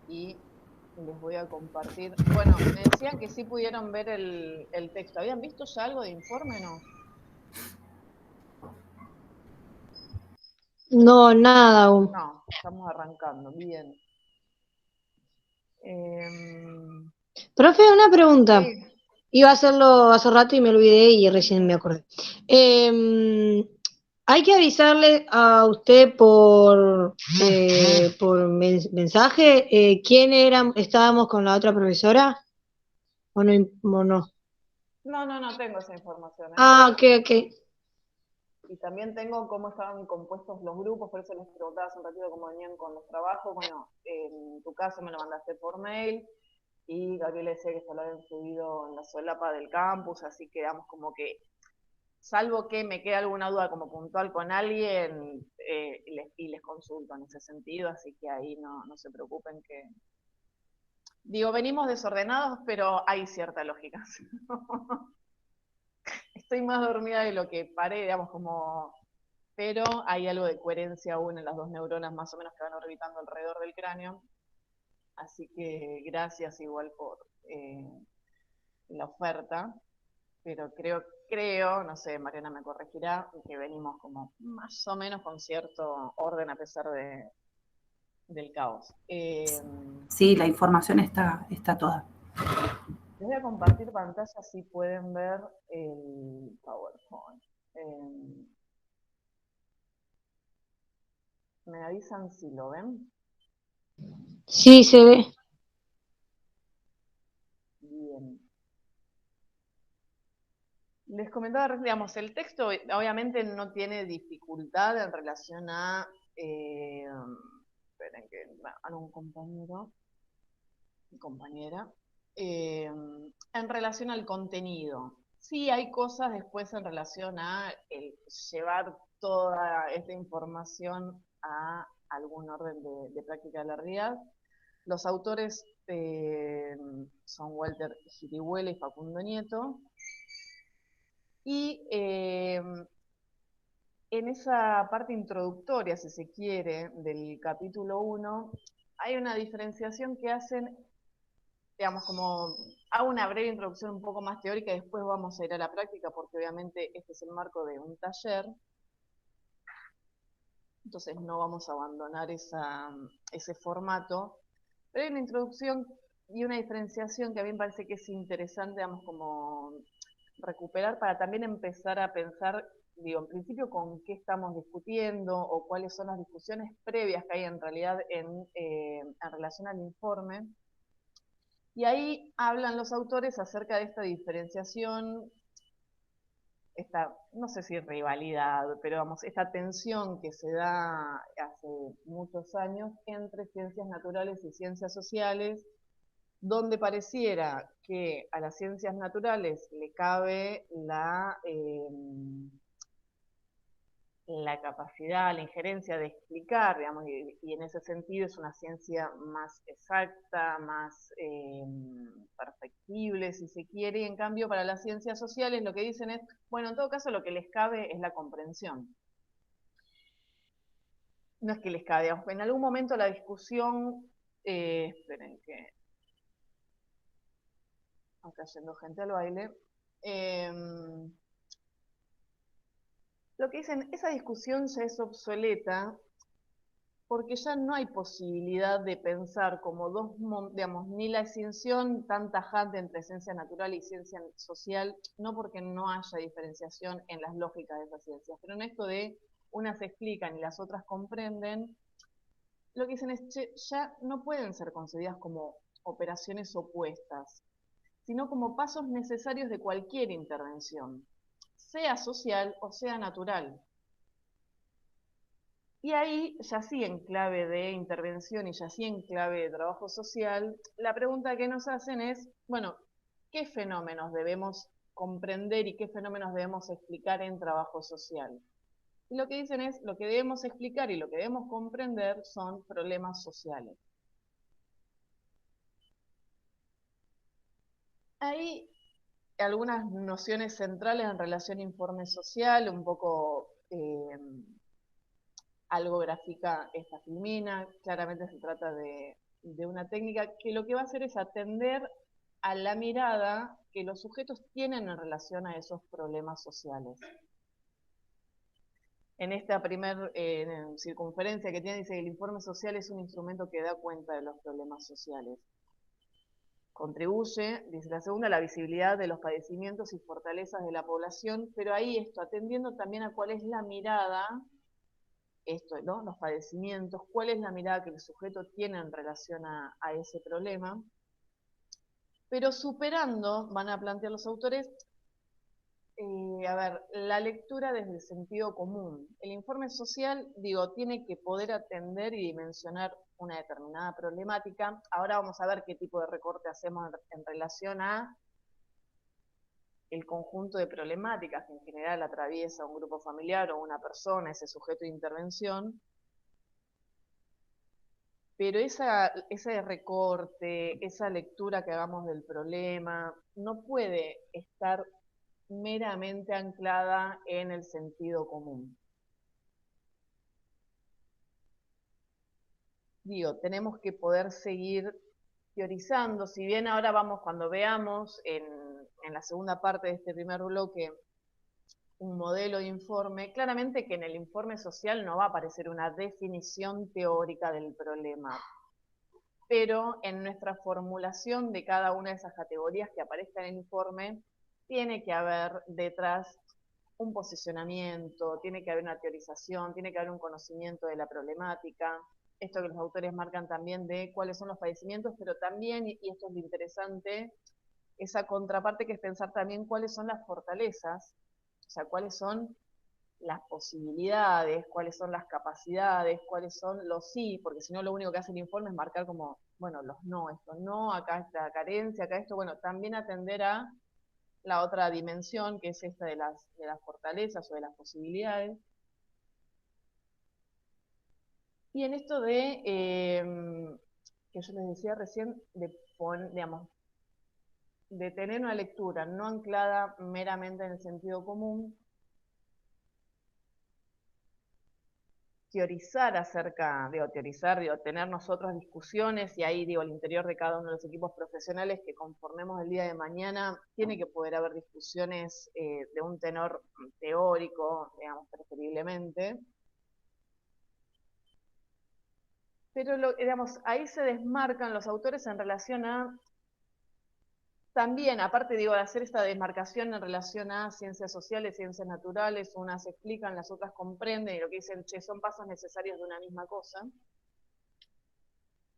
y les voy a compartir. Bueno, me decían que sí pudieron ver el texto. ¿Habían visto ya algo de informe, no? No, nada aún. No, estamos arrancando, bien. Profe, una pregunta. Sí, Iba a hacerlo hace rato y me olvidé y recién me acordé. Hay que avisarle a usted por mensaje quién estábamos con la otra profesora o no. O no. no tengo esa información, ¿eh? Ah, ok, ok. Y también tengo cómo estaban compuestos los grupos, por eso les preguntaba hace un ratito cómo venían con los trabajos. Bueno, en tu caso me lo mandaste por mail y Gabriel decía que se lo habían subido en la solapa del campus, así que digamos como que, salvo que me quede alguna duda como puntual con alguien, les consulto en ese sentido, así que ahí no se preocupen que... Digo, venimos desordenados, pero hay cierta lógica. Estoy más dormida de lo que paré, digamos, como... Pero hay algo de coherencia aún en las dos neuronas más o menos que van orbitando alrededor del cráneo. Así que gracias igual por la oferta, pero creo, no sé, Mariana me corregirá, que venimos como más o menos con cierto orden a pesar del caos. Sí, la información está toda. Les voy a compartir pantalla si pueden ver el PowerPoint. ¿Me avisan si lo ven? Sí, se ve. Bien. Les comentaba, digamos, el texto obviamente no tiene dificultad en relación a... esperen que a un compañero y compañera. En relación al contenido. Sí hay cosas después en relación a el llevar toda esta información a algún orden de práctica de la realidad. Los autores son Walter Girihuela y Facundo Nieto. Y en esa parte introductoria, si se quiere, del capítulo 1, hay una diferenciación que hacen, digamos, como hago una breve introducción un poco más teórica y después vamos a ir a la práctica porque obviamente este es el marco de un taller, entonces no vamos a abandonar ese formato, pero hay una introducción y una diferenciación que a mí me parece que es interesante, digamos, como recuperar para también empezar a pensar, digo, en principio con qué estamos discutiendo o cuáles son las discusiones previas que hay en realidad en relación al informe. Y ahí hablan los autores acerca de esta diferenciación, esta, no sé si rivalidad, pero vamos, esta tensión que se da hace muchos años entre ciencias naturales y ciencias sociales, donde pareciera que a las ciencias naturales le cabe la capacidad, la injerencia de explicar, digamos, y en ese sentido es una ciencia más exacta, más perfectible, si se quiere, y en cambio para las ciencias sociales lo que dicen es, bueno, en todo caso lo que les cabe es la comprensión. No es que les cabe, digamos, en algún momento la discusión, esperen que acá yendo gente al baile, lo que dicen, esa discusión ya es obsoleta porque ya no hay posibilidad de pensar como dos, digamos, ni la extinción tan tajante entre ciencia natural y ciencia social, no porque no haya diferenciación en las lógicas de esas ciencias, pero en esto de unas explican y las otras comprenden, lo que dicen es, che, ya no pueden ser concebidas como operaciones opuestas, sino como pasos necesarios de cualquier intervención, sea social o sea natural. Y ahí, ya sí en clave de intervención y ya sí en clave de trabajo social, la pregunta que nos hacen es, bueno, ¿qué fenómenos debemos comprender y qué fenómenos debemos explicar en trabajo social? Y lo que dicen es, lo que debemos explicar y lo que debemos comprender son problemas sociales. Hay algunas nociones centrales en relación a informe social, un poco algo grafica esta filmina. Claramente se trata de una técnica que lo que va a hacer es atender a la mirada que los sujetos tienen en relación a esos problemas sociales. En esta primer circunferencia que tiene, dice que el informe social es un instrumento que da cuenta de los problemas sociales. Contribuye, dice la segunda, a la visibilidad de los padecimientos y fortalezas de la población, pero ahí esto, atendiendo también a cuál es la mirada, esto, ¿no? Los padecimientos, cuál es la mirada que el sujeto tiene en relación a ese problema, pero superando, van a plantear los autores, a ver, la lectura desde el sentido común. El informe social, digo, tiene que poder atender y dimensionar una determinada problemática. Ahora vamos a ver qué tipo de recorte hacemos en relación a el conjunto de problemáticas que en general atraviesa un grupo familiar o una persona, ese sujeto de intervención. Pero ese recorte, esa lectura que hagamos del problema, no puede estar meramente anclada en el sentido común. Digo, tenemos que poder seguir teorizando, si bien ahora vamos, cuando veamos en la segunda parte de este primer bloque, un modelo de informe, claramente que en el informe social no va a aparecer una definición teórica del problema, pero en nuestra formulación de cada una de esas categorías que aparezca en el informe, tiene que haber detrás un posicionamiento, tiene que haber una teorización, tiene que haber un conocimiento de la problemática, esto que los autores marcan también de cuáles son los padecimientos, pero también, y esto es lo interesante, esa contraparte que es pensar también cuáles son las fortalezas, o sea, cuáles son las posibilidades, cuáles son las capacidades, cuáles son los sí, porque si no lo único que hace el informe es marcar como, bueno, los no, esto no, acá esta carencia, acá esto, bueno, también atender a la otra dimensión, que es esta de las fortalezas o de las posibilidades. Y en esto de, que yo les decía recién, digamos, de tener una lectura no anclada meramente en el sentido común, teorizar acerca, tener nosotros discusiones, y ahí digo, al interior de cada uno de los equipos profesionales que conformemos el día de mañana, tiene que poder haber discusiones de un tenor teórico, digamos, preferiblemente. Pero, digamos, ahí se desmarcan los autores en relación a, también, aparte, digo, de hacer esta desmarcación en relación a ciencias sociales, ciencias naturales, unas explican, las otras comprenden, y lo que dicen, che, son pasos necesarios de una misma cosa.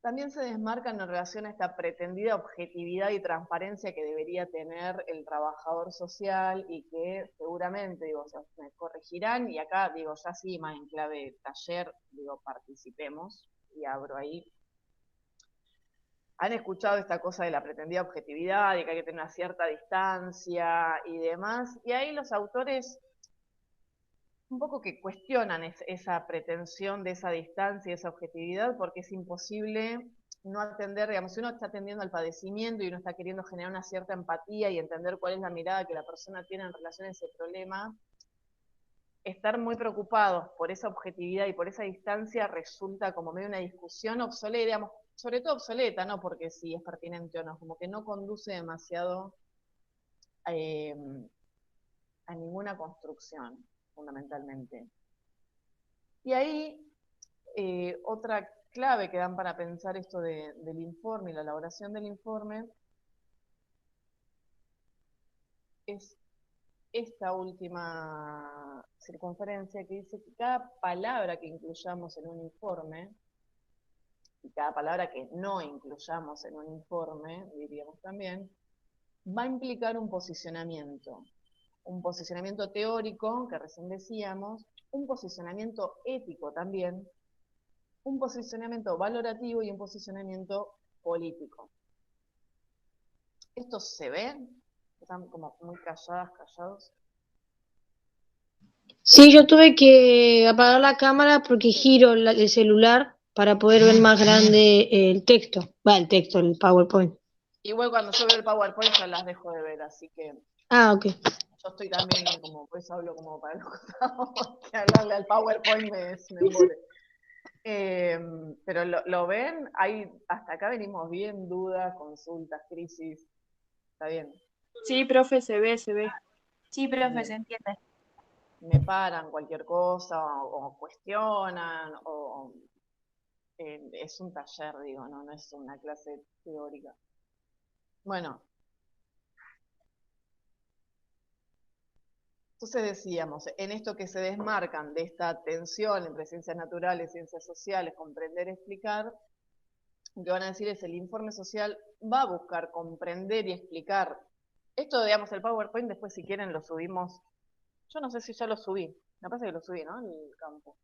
También se desmarcan en relación a esta pretendida objetividad y transparencia que debería tener el trabajador social y que seguramente, digo, me corregirán, y acá, digo, ya sí, más en clave taller, digo, participemos, y abro ahí. Han escuchado esta cosa de la pretendida objetividad, de que hay que tener una cierta distancia y demás, y ahí los autores un poco que cuestionan esa pretensión de esa distancia y esa objetividad, porque es imposible no atender, digamos, si uno está atendiendo al padecimiento y uno está queriendo generar una cierta empatía y entender cuál es la mirada que la persona tiene en relación a ese problema, estar muy preocupados por esa objetividad y por esa distancia resulta como medio una discusión obsoleta, digamos, sobre todo obsoleta, no porque sí es pertinente o no, como que no conduce demasiado a ninguna construcción, fundamentalmente. Y ahí, otra clave que dan para pensar esto del informe y la elaboración del informe es esta última circunferencia que dice que cada palabra que incluyamos en un informe y cada palabra que no incluyamos en un informe, diríamos también, va a implicar un posicionamiento teórico, que recién decíamos, un posicionamiento ético también, un posicionamiento valorativo y un posicionamiento político. ¿Esto se ve? Están como muy callados. Sí, yo tuve que apagar la cámara porque giro el celular para poder ver más grande el texto. El PowerPoint. Igual cuando yo veo el PowerPoint ya las dejo de ver, así que... Ah, ok. Yo estoy también, como por eso hablo como para los costados, que hablarle al PowerPoint me embole. Pero lo ven, hasta acá venimos bien, dudas, consultas, crisis, está bien. Sí, profe, se ve, se ve. Sí, profe, se entiende. Me paran cualquier cosa o cuestionan o es un taller, digo, no es una clase teórica. Bueno, entonces decíamos, en esto que se desmarcan de esta tensión entre ciencias naturales, ciencias sociales, comprender, explicar, lo que van a decir es el informe social va a buscar comprender y explicar. Esto, digamos, el PowerPoint, después si quieren lo subimos. Yo no sé si ya lo subí, me parece que lo subí, ¿no? En el campo.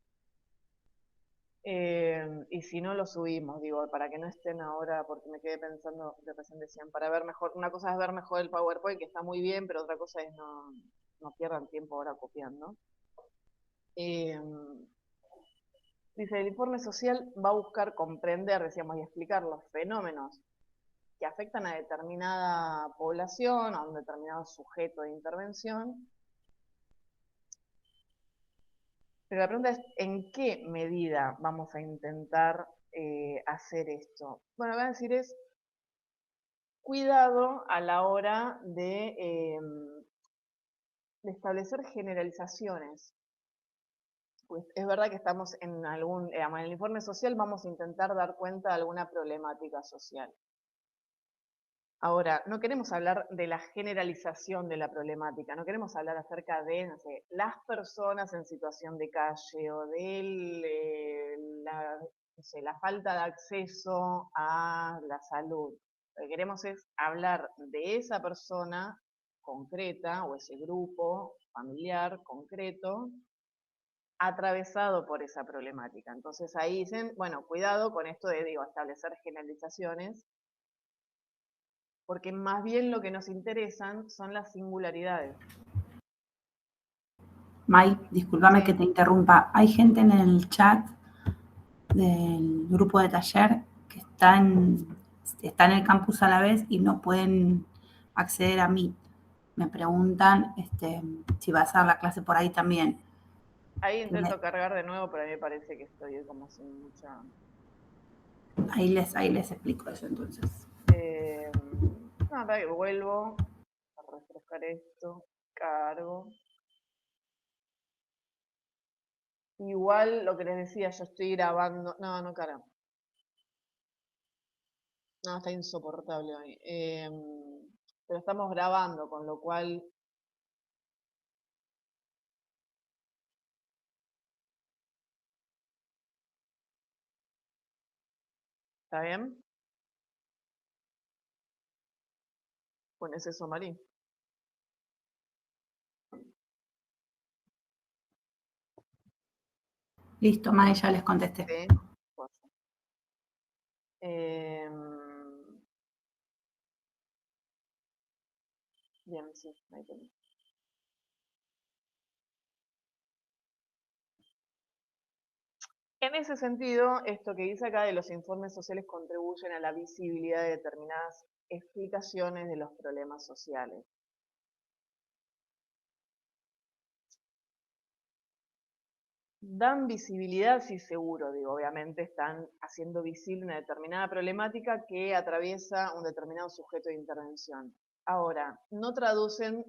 Y si no lo subimos, digo, para que no estén ahora, porque me quedé pensando, que recién decían, para ver mejor, una cosa es ver mejor el PowerPoint, que está muy bien, pero otra cosa es no pierdan tiempo ahora copiando. Dice, el informe social va a buscar comprender, decíamos, y explicar los fenómenos que afectan a determinada población, a un determinado sujeto de intervención. Pero la pregunta es, ¿en qué medida vamos a intentar hacer esto? Bueno, lo que voy a decir es, cuidado a la hora de establecer generalizaciones. Pues es verdad que estamos en en el informe social vamos a intentar dar cuenta de alguna problemática social. Ahora, no queremos hablar de la generalización de la problemática, no queremos hablar acerca de, no sé, las personas en situación de calle o de no sé, la falta de acceso a la salud. Lo que queremos es hablar de esa persona concreta o ese grupo familiar concreto atravesado por esa problemática. Entonces ahí dicen, bueno, cuidado con esto de, digo, establecer generalizaciones, porque más bien lo que nos interesan son las singularidades. May, discúlpame Sí. que te interrumpa. Hay gente en el chat del grupo de taller que está en el campus a la vez y no pueden acceder a Meet. Me preguntan si vas a dar la clase por ahí también. Ahí intento cargar de nuevo, pero a mí me parece que estoy como sin mucha... Ahí les explico eso entonces. No, para que vuelvo a refrescar esto, cargo. Igual lo que les decía, yo estoy grabando... No carga. No, está insoportable hoy. Pero estamos grabando, con lo cual... ¿Está bien? Pones eso, Marí. Listo, May, ya les contesté. Sí. Bien, sí, ahí tenés. En ese sentido, esto que dice acá de los informes sociales contribuyen a la visibilidad de determinadas explicaciones de los problemas sociales. Dan visibilidad, sí, seguro, digo, obviamente están haciendo visible una determinada problemática que atraviesa un determinado sujeto de intervención. Ahora, no traducen,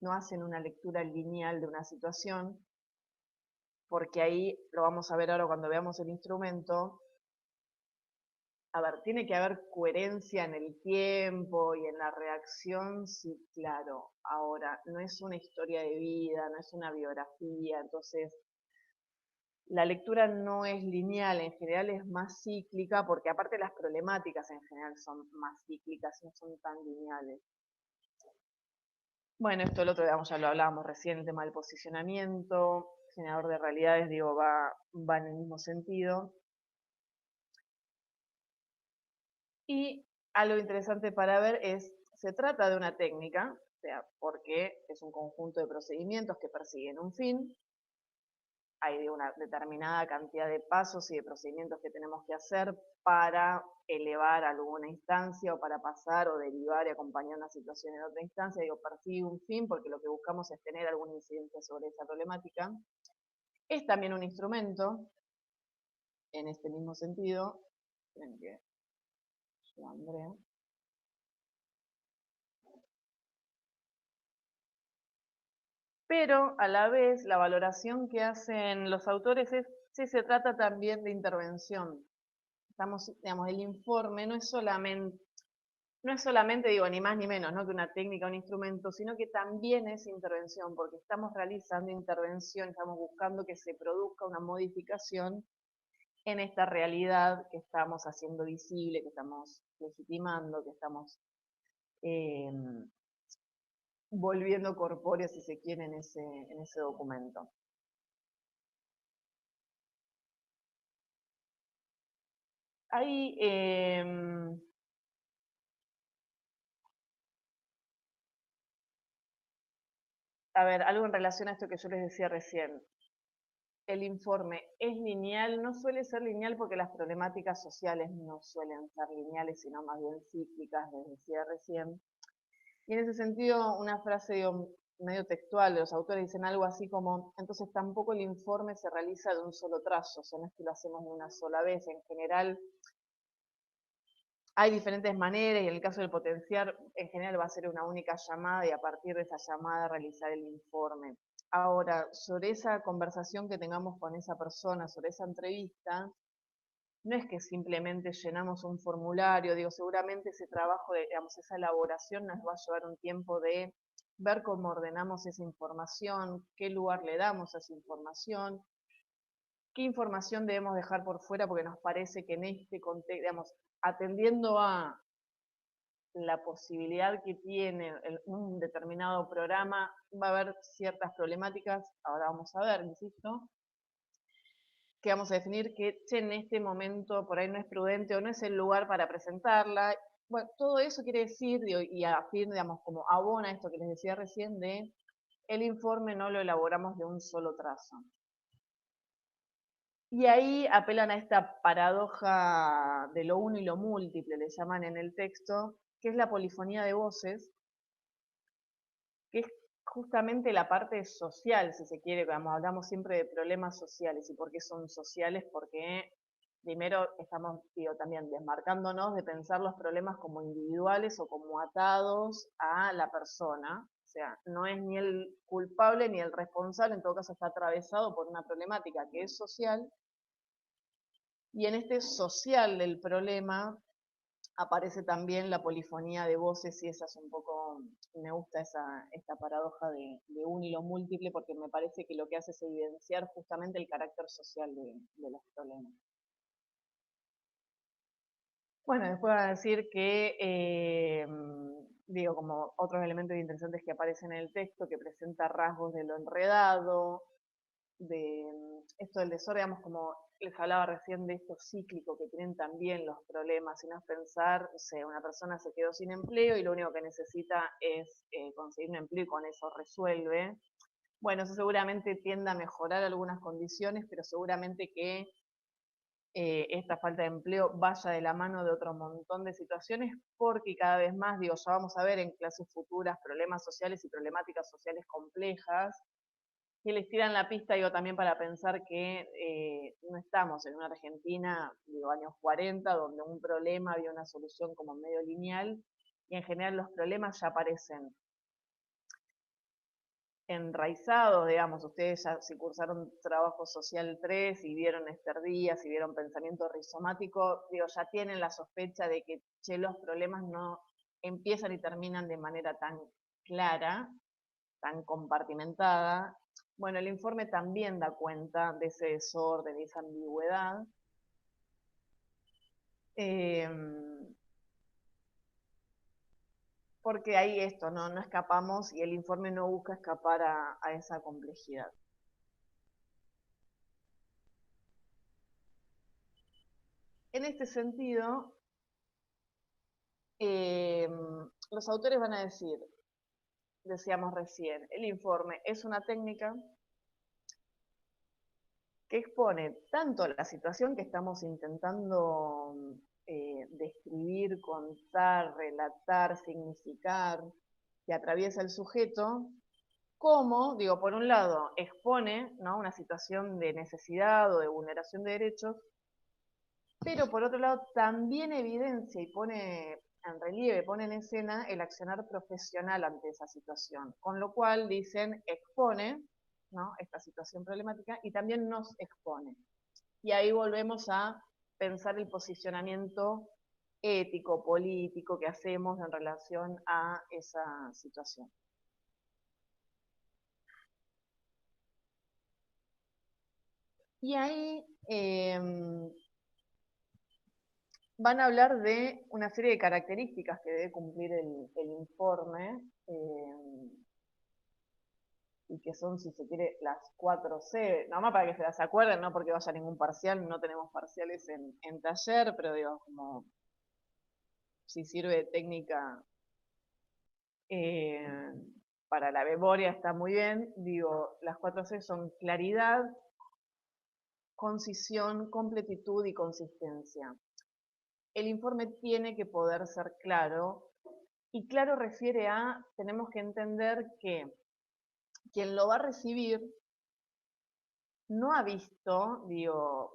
no hacen una lectura lineal de una situación, porque ahí lo vamos a ver ahora cuando veamos el instrumento. A ver, tiene que haber coherencia en el tiempo y en la reacción, sí, claro. Ahora, no es una historia de vida, no es una biografía, entonces la lectura no es lineal, en general es más cíclica, porque aparte las problemáticas en general son más cíclicas, no son tan lineales. Bueno, esto el otro, digamos, ya lo hablábamos recién, el tema del posicionamiento, generador de realidades, digo, va en el mismo sentido. Y algo interesante para ver es, se trata de una técnica, o sea, porque es un conjunto de procedimientos que persiguen un fin, hay una determinada cantidad de pasos y de procedimientos que tenemos que hacer para elevar alguna instancia o para pasar o derivar y acompañar una situación en otra instancia. Digo, persigue un fin porque lo que buscamos es tener alguna incidencia sobre esa problemática. Es también un instrumento, en este mismo sentido. Miren que yo, Andrea. Pero a la vez la valoración que hacen los autores es si se trata también de intervención. Digamos, el informe no es solamente, digo, ni más ni menos, ¿no? Que una técnica, un instrumento, sino que también es intervención, porque estamos realizando intervención, estamos buscando que se produzca una modificación en esta realidad que estamos haciendo visible, que estamos legitimando, que estamos volviendo corpóreo, si se quiere, en ese documento. Hay a ver, algo en relación a esto que yo les decía recién. El informe es lineal, no suele ser lineal porque las problemáticas sociales no suelen ser lineales, sino más bien cíclicas, les decía recién. Y en ese sentido, una frase digo, medio textual de los autores dicen algo así como, entonces tampoco el informe se realiza de un solo trazo, o sea, no es que lo hacemos de una sola vez, en general hay diferentes maneras y en el caso del potenciar, en general va a ser una única llamada y a partir de esa llamada realizar el informe. Ahora, sobre esa conversación que tengamos con esa persona, sobre esa entrevista, no es que simplemente llenamos un formulario, digo, seguramente ese trabajo, digamos, esa elaboración nos va a llevar un tiempo de ver cómo ordenamos esa información, qué lugar le damos a esa información, qué información debemos dejar por fuera porque nos parece que en este contexto, digamos, atendiendo a la posibilidad que tiene un determinado programa, va a haber ciertas problemáticas, ahora vamos a ver, insisto, que vamos a definir que en este momento por ahí no es prudente o no es el lugar para presentarla. Bueno, todo eso quiere decir, y a fin, digamos, como abona esto que les decía recién, de el informe no lo elaboramos de un solo trazo. Y ahí apelan a esta paradoja de lo uno y lo múltiple, le llaman en el texto, que es la polifonía de voces, que es justamente la parte social, si se quiere, como hablamos siempre de problemas sociales. ¿Y por qué son sociales? Porque primero estamos, digo, también desmarcándonos de pensar los problemas como individuales o como atados a la persona. O sea, no es ni el culpable ni el responsable, en todo caso está atravesado por una problemática que es social. Y en este social del problema aparece también la polifonía de voces y esa es un poco, me gusta esta paradoja de un hilo múltiple porque me parece que lo que hace es evidenciar justamente el carácter social de los problemas. Bueno, después va a decir que, digo, como otros elementos interesantes que aparecen en el texto, que presenta rasgos de lo enredado, de esto del desorden, digamos, como les hablaba recién de esto cíclico que tienen también los problemas, y no es pensar, o sea, una persona se quedó sin empleo y lo único que necesita es conseguir un empleo y con eso resuelve. Bueno, eso seguramente tiende a mejorar algunas condiciones, pero seguramente que esta falta de empleo vaya de la mano de otro montón de situaciones, porque cada vez más, digo, ya vamos a ver en clases futuras problemas sociales y problemáticas sociales complejas, que les tiran la pista, digo, también para pensar que no estamos en una Argentina, digo, años 40, donde un problema había una solución como medio lineal, y en general los problemas ya aparecen enraizados, digamos, ustedes ya si cursaron trabajo social 3 y vieron Esther Díaz y vieron pensamiento rizomático, digo, ya tienen la sospecha de que che, los problemas no empiezan y terminan de manera tan clara, tan compartimentada. Bueno, el informe también da cuenta de ese desorden, de esa ambigüedad. Porque ahí esto, no escapamos y el informe no busca escapar a esa complejidad. En este sentido, los autores van a decir, decíamos recién, el informe es una técnica, que expone tanto la situación que estamos intentando describir, contar, relatar, significar, que atraviesa el sujeto, como, digo, por un lado, expone, ¿no?, una situación de necesidad o de vulneración de derechos, pero por otro lado también evidencia y pone en relieve, pone en escena el accionar profesional ante esa situación, con lo cual dicen expone, ¿no?, esta situación problemática y también nos expone. Y ahí volvemos a pensar el posicionamiento ético, político que hacemos en relación a esa situación. Y ahí van a hablar de una serie de características que debe cumplir el informe, y que son, si se quiere, las 4C, nomás para que se las acuerden, no porque vaya ningún parcial, no tenemos parciales en taller, pero digo, como si sirve de técnica para la memoria está muy bien. Digo, las 4C son claridad, concisión, completitud y consistencia. El informe tiene que poder ser claro, y claro refiere a, tenemos que entender que quien lo va a recibir no ha visto, digo,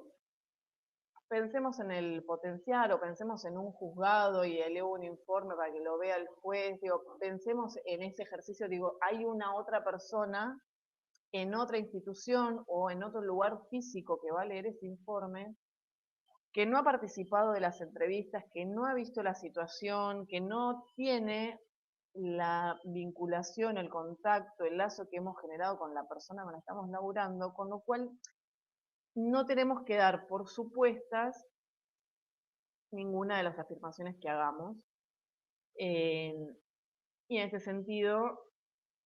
pensemos en el potenciar o pensemos en un juzgado y eleva un informe para que lo vea el juez, digo, pensemos en ese ejercicio, digo, hay una otra persona en otra institución o en otro lugar físico que va a leer ese informe, que no ha participado de las entrevistas, que no ha visto la situación, que no tiene la vinculación, el contacto, el lazo que hemos generado con la persona con la que estamos laburando, con lo cual no tenemos que dar por supuestas ninguna de las afirmaciones que hagamos. Y en ese sentido,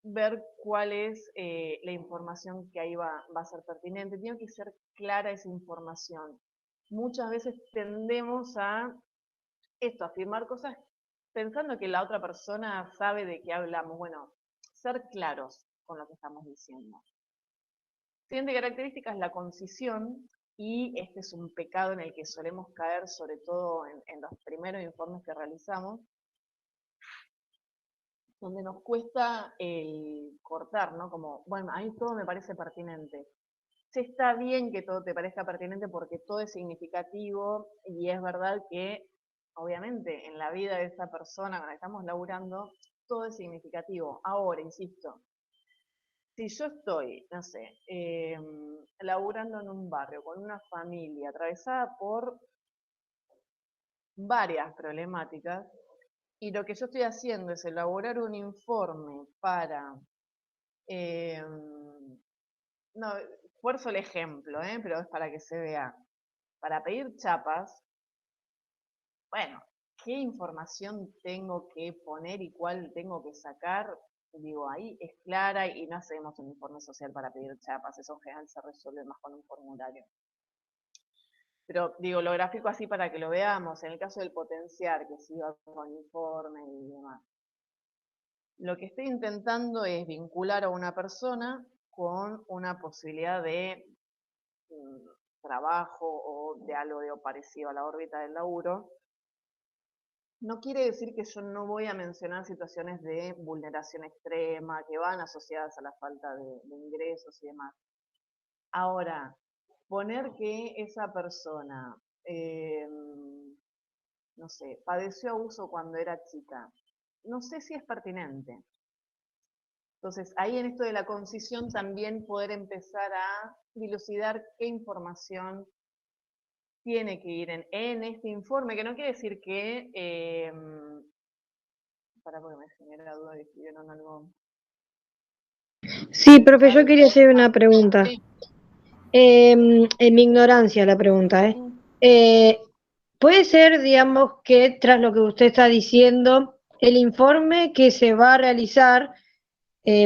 ver cuál es la información que ahí va a ser pertinente. Tiene que ser clara esa información. Muchas veces tendemos a afirmar cosas pensando que la otra persona sabe de qué hablamos. Bueno, ser claros con lo que estamos diciendo. Siguiente característica es la concisión, y este es un pecado en el que solemos caer, sobre todo en los primeros informes que realizamos, donde nos cuesta el cortar, ¿no? Como, bueno, a mí todo me parece pertinente. Sí, está bien que todo te parezca pertinente porque todo es significativo, y es verdad que, obviamente, en la vida de esa persona con la que estamos laburando, todo es significativo. Ahora, insisto, si yo estoy, no sé, laburando en un barrio con una familia atravesada por varias problemáticas, y lo que yo estoy haciendo es elaborar un informe para, no, fuerzo el ejemplo, pero es para que se vea, para pedir chapas, bueno, ¿qué información tengo que poner y cuál tengo que sacar? Digo, ahí es clara, y no hacemos un informe social para pedir chapas, eso en general se resuelve más con un formulario. Pero digo, lo gráfico así para que lo veamos, en el caso del potenciar, que se iba con informe y demás. Lo que estoy intentando es vincular a una persona con una posibilidad de trabajo o de algo parecido a la órbita del laburo. No quiere decir que yo no voy a mencionar situaciones de vulneración extrema que van asociadas a la falta de ingresos y demás. Ahora, poner que esa persona, no sé, padeció abuso cuando era chica, no sé si es pertinente. Entonces, ahí en esto de la concisión también poder empezar a dilucidar qué información tiene que ir en este informe, que no quiere decir que, porque me genera duda de si vieron algo. Sí, profe, yo quería hacer una pregunta. Sí. En mi ignorancia la pregunta, puede ser, digamos, que tras lo que usted está diciendo, el informe que se va a realizar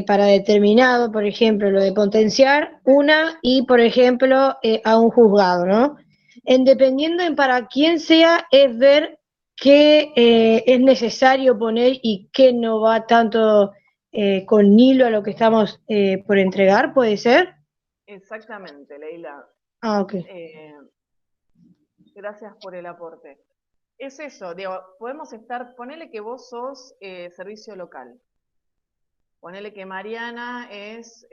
para determinado, por ejemplo, lo de potenciar una y, por ejemplo, a un juzgado, ¿no? Dependiendo en para quién sea, es ver qué es necesario poner y qué no va tanto con hilo a lo que estamos por entregar, ¿puede ser? Exactamente, Leila. Ah, ok. Gracias por el aporte. Es eso, digo, podemos estar, ponele que vos sos servicio local, ponele que Mariana es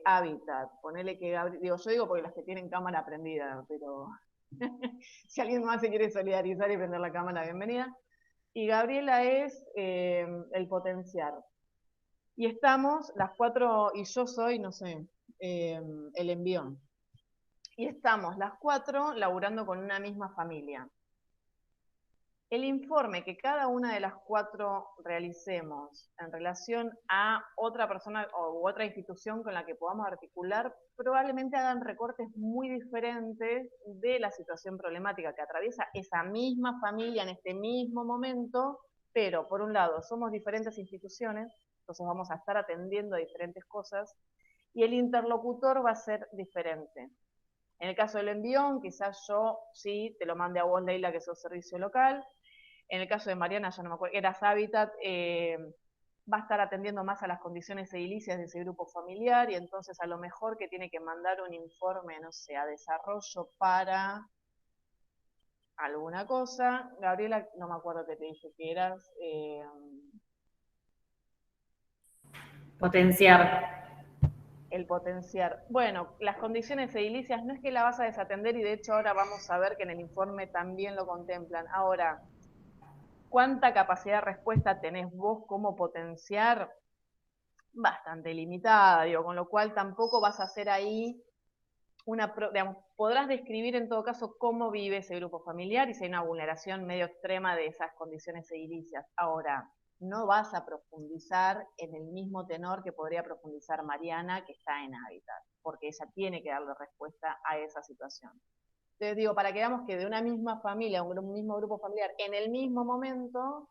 Hábitat, ponele que digo, yo digo porque las que tienen cámara prendida, pero si alguien más se quiere solidarizar y prender la cámara, bienvenida. Y Gabriela es el potenciar. Y estamos las 4, y yo soy, no sé, el envión. Y estamos las 4 laburando con una misma familia. El informe que cada una de las 4 realicemos en relación a otra persona u otra institución con la que podamos articular, probablemente hagan recortes muy diferentes de la situación problemática que atraviesa esa misma familia en este mismo momento, pero por un lado somos diferentes instituciones, entonces vamos a estar atendiendo a diferentes cosas, y el interlocutor va a ser diferente. En el caso del envión, quizás yo sí te lo mande a vos, Leila, que sos servicio local. En el caso de Mariana, ya no me acuerdo, eras Hábitat, va a estar atendiendo más a las condiciones edilicias de ese grupo familiar, y entonces a lo mejor que tiene que mandar un informe, no sé, a desarrollo para alguna cosa. Gabriela, no me acuerdo qué te dije que eras. Potenciar. El potenciar. Bueno, las condiciones edilicias no es que la vas a desatender, y de hecho ahora vamos a ver que en el informe también lo contemplan. Ahora, ¿cuánta capacidad de respuesta tenés vos como potenciar? Bastante limitada, digo, con lo cual tampoco vas a hacer ahí digamos, podrás describir en todo caso cómo vive ese grupo familiar y si hay una vulneración medio extrema de esas condiciones edilicias. Ahora, no vas a profundizar en el mismo tenor que podría profundizar Mariana, que está en Hábitat, porque ella tiene que darle respuesta a esa situación. Entonces digo, para que veamos que de una misma familia, un mismo grupo familiar, en el mismo momento,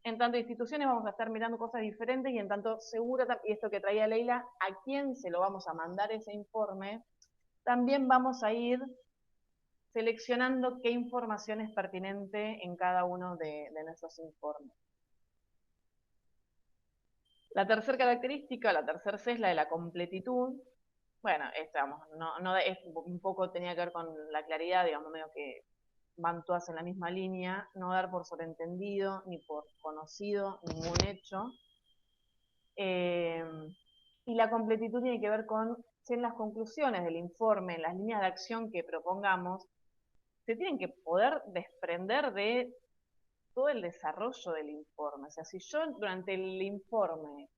en tanto instituciones vamos a estar mirando cosas diferentes, y en tanto segura, y esto que traía Leila, a quién se lo vamos a mandar ese informe, también vamos a ir seleccionando qué información es pertinente en cada uno de nuestros informes. La tercera característica, la tercera C, es la de la completitud. Bueno, es un poco tenía que ver con la claridad, digamos, medio que van todas en la misma línea, no dar por sobreentendido ni por conocido ningún hecho. Y la completitud tiene que ver con si en las conclusiones del informe, en las líneas de acción que propongamos, se tienen que poder desprender de todo el desarrollo del informe. O sea, si yo durante el informe,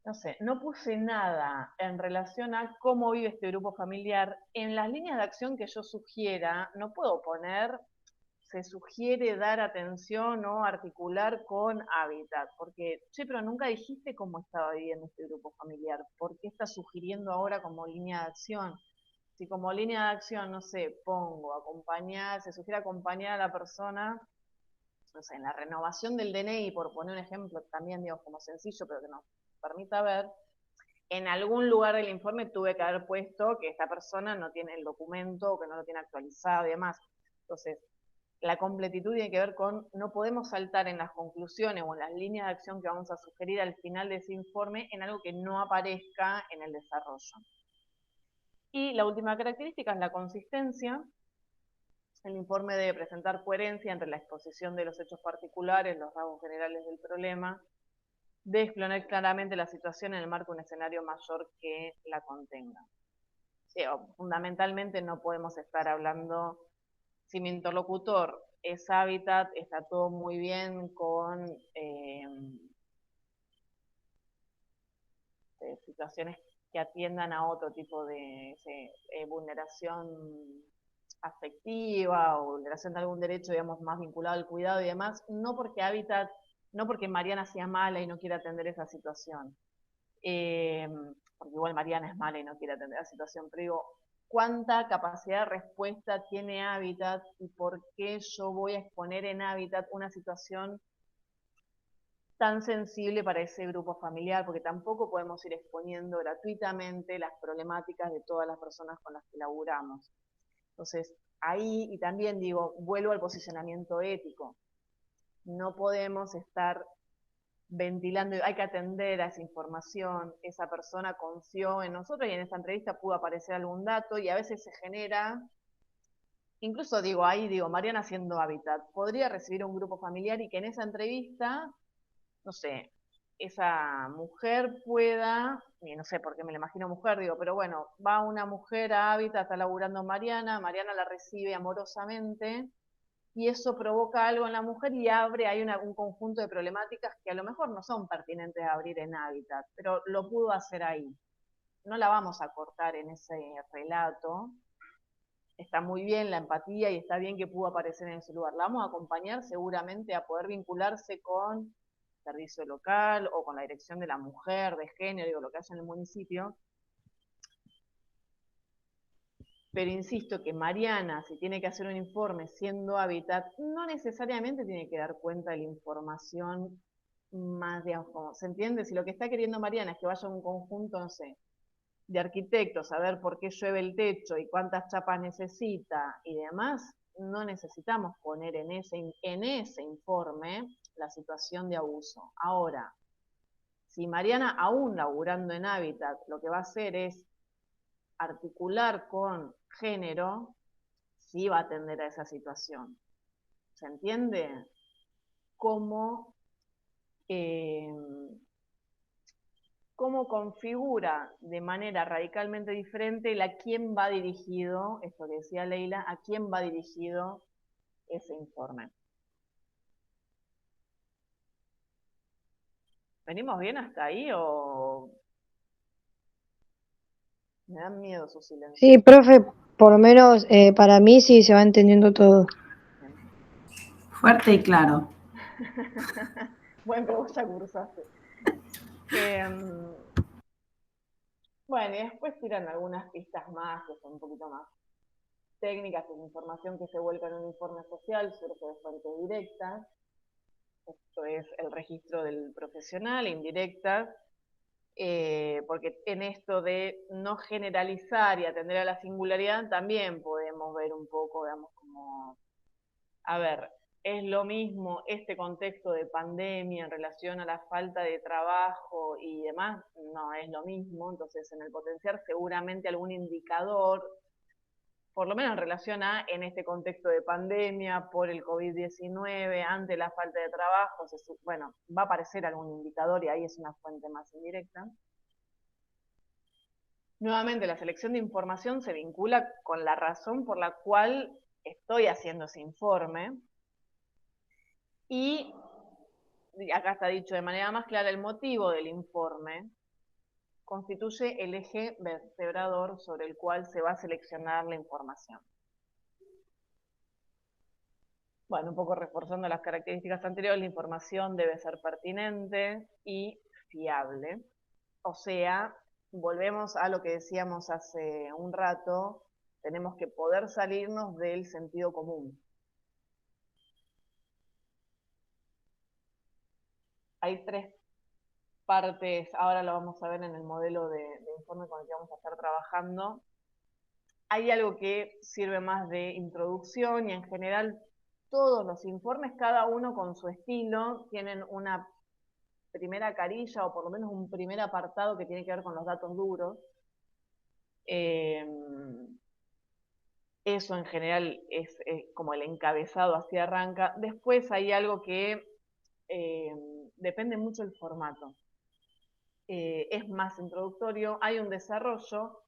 no sé, no puse nada en relación a cómo vive este grupo familiar, en las líneas de acción que yo sugiera, no puedo poner se sugiere dar atención o articular con Hábitat, porque, che, pero nunca dijiste cómo estaba viviendo este grupo familiar, ¿por qué estás sugiriendo ahora como línea de acción? Si como línea de acción, no sé, pongo acompañar, se sugiere acompañar a la persona, no sé, en la renovación del DNI, por poner un ejemplo también, digo, como sencillo, pero que nos permita ver, en algún lugar del informe tuve que haber puesto que esta persona no tiene el documento, o que no lo tiene actualizado y demás. Entonces, la completitud tiene que ver con, no podemos saltar en las conclusiones o en las líneas de acción que vamos a sugerir al final de ese informe en algo que no aparezca en el desarrollo. Y la última característica es la consistencia. El informe debe presentar coherencia entre la exposición de los hechos particulares, los rasgos generales del problema, debe exponer claramente la situación en el marco de un escenario mayor que la contenga. Sí, fundamentalmente no podemos estar hablando, si mi interlocutor es Hábitat, está todo muy bien con situaciones que atiendan a otro tipo de vulneración afectiva o vulneración de algún derecho, digamos, más vinculado al cuidado y demás, no porque Hábitat, no porque Mariana sea mala y no quiere atender esa situación, porque igual Mariana es mala y no quiere atender la situación, pero digo, ¿cuánta capacidad de respuesta tiene Hábitat y por qué yo voy a exponer en Hábitat una situación tan sensible para ese grupo familiar? Porque tampoco podemos ir exponiendo gratuitamente las problemáticas de todas las personas con las que laburamos. Entonces, ahí, y también digo, vuelvo al posicionamiento ético. No podemos estar ventilando, hay que atender a esa información, esa persona confió en nosotros y en esta entrevista pudo aparecer algún dato y a veces se genera, incluso digo, Mariana haciendo hábitat, podría recibir un grupo familiar y que en esa entrevista, no sé, esa mujer pueda, y no sé por qué me la imagino mujer, digo, pero bueno, va una mujer a hábitat, está laburando Mariana la recibe amorosamente, y eso provoca algo en la mujer y abre, hay un conjunto de problemáticas que a lo mejor no son pertinentes a abrir en hábitat, pero lo pudo hacer ahí. No la vamos a cortar en ese relato. Está muy bien la empatía y está bien que pudo aparecer en ese lugar. La vamos a acompañar seguramente a poder vincularse con servicio local o con la dirección de la mujer, de género, digo, lo que hace en el municipio. Pero insisto que Mariana, si tiene que hacer un informe siendo hábitat, no necesariamente tiene que dar cuenta de la información más, digamos, como, ¿se entiende? Si lo que está queriendo Mariana es que vaya a un conjunto, no sé, de arquitectos a ver por qué llueve el techo y cuántas chapas necesita y demás, no necesitamos poner en ese informe la situación de abuso. Ahora, si Mariana, aún laburando en hábitat, lo que va a hacer es articular con género, sí va a atender a esa situación. ¿Se entiende? Cómo configura de manera radicalmente diferente a quién va dirigido, esto que decía Leila, a quién va dirigido ese informe. ¿Venimos bien hasta ahí o me dan miedo sus silencios? Sí, profe, por lo menos para mí sí se va entendiendo todo. Fuerte y claro. Bueno, pero vos ya cursaste. Bueno, y después tiran algunas pistas más que son un poquito más técnicas, es información que se vuelca en un informe social, surge de fuentes directas. Esto es el registro del profesional, indirectas, porque en esto de no generalizar y atender a la singularidad también podemos ver un poco, digamos, como, a ver, ¿es lo mismo este contexto de pandemia en relación a la falta de trabajo y demás? No es lo mismo, entonces en el potenciar seguramente algún indicador, por lo menos en relación a, en este contexto de pandemia, por el COVID-19, ante la falta de trabajo, bueno, va a aparecer algún indicador y ahí es una fuente más indirecta. Nuevamente, la selección de información se vincula con la razón por la cual estoy haciendo ese informe. Y acá está dicho de manera más clara, el motivo del informe constituye el eje vertebrador sobre el cual se va a seleccionar la información. Bueno, un poco reforzando las características anteriores, la información debe ser pertinente y fiable. O sea, volvemos a lo que decíamos hace un rato, tenemos que poder salirnos del sentido común. Hay tres partes, ahora lo vamos a ver en el modelo de informe con el que vamos a estar trabajando. Hay algo que sirve más de introducción y en general todos los informes, cada uno con su estilo, tienen una primera carilla o por lo menos un primer apartado que tiene que ver con los datos duros. Eso en general es como el encabezado, así arranca. Después hay algo que depende mucho del formato. Es más introductorio, hay un desarrollo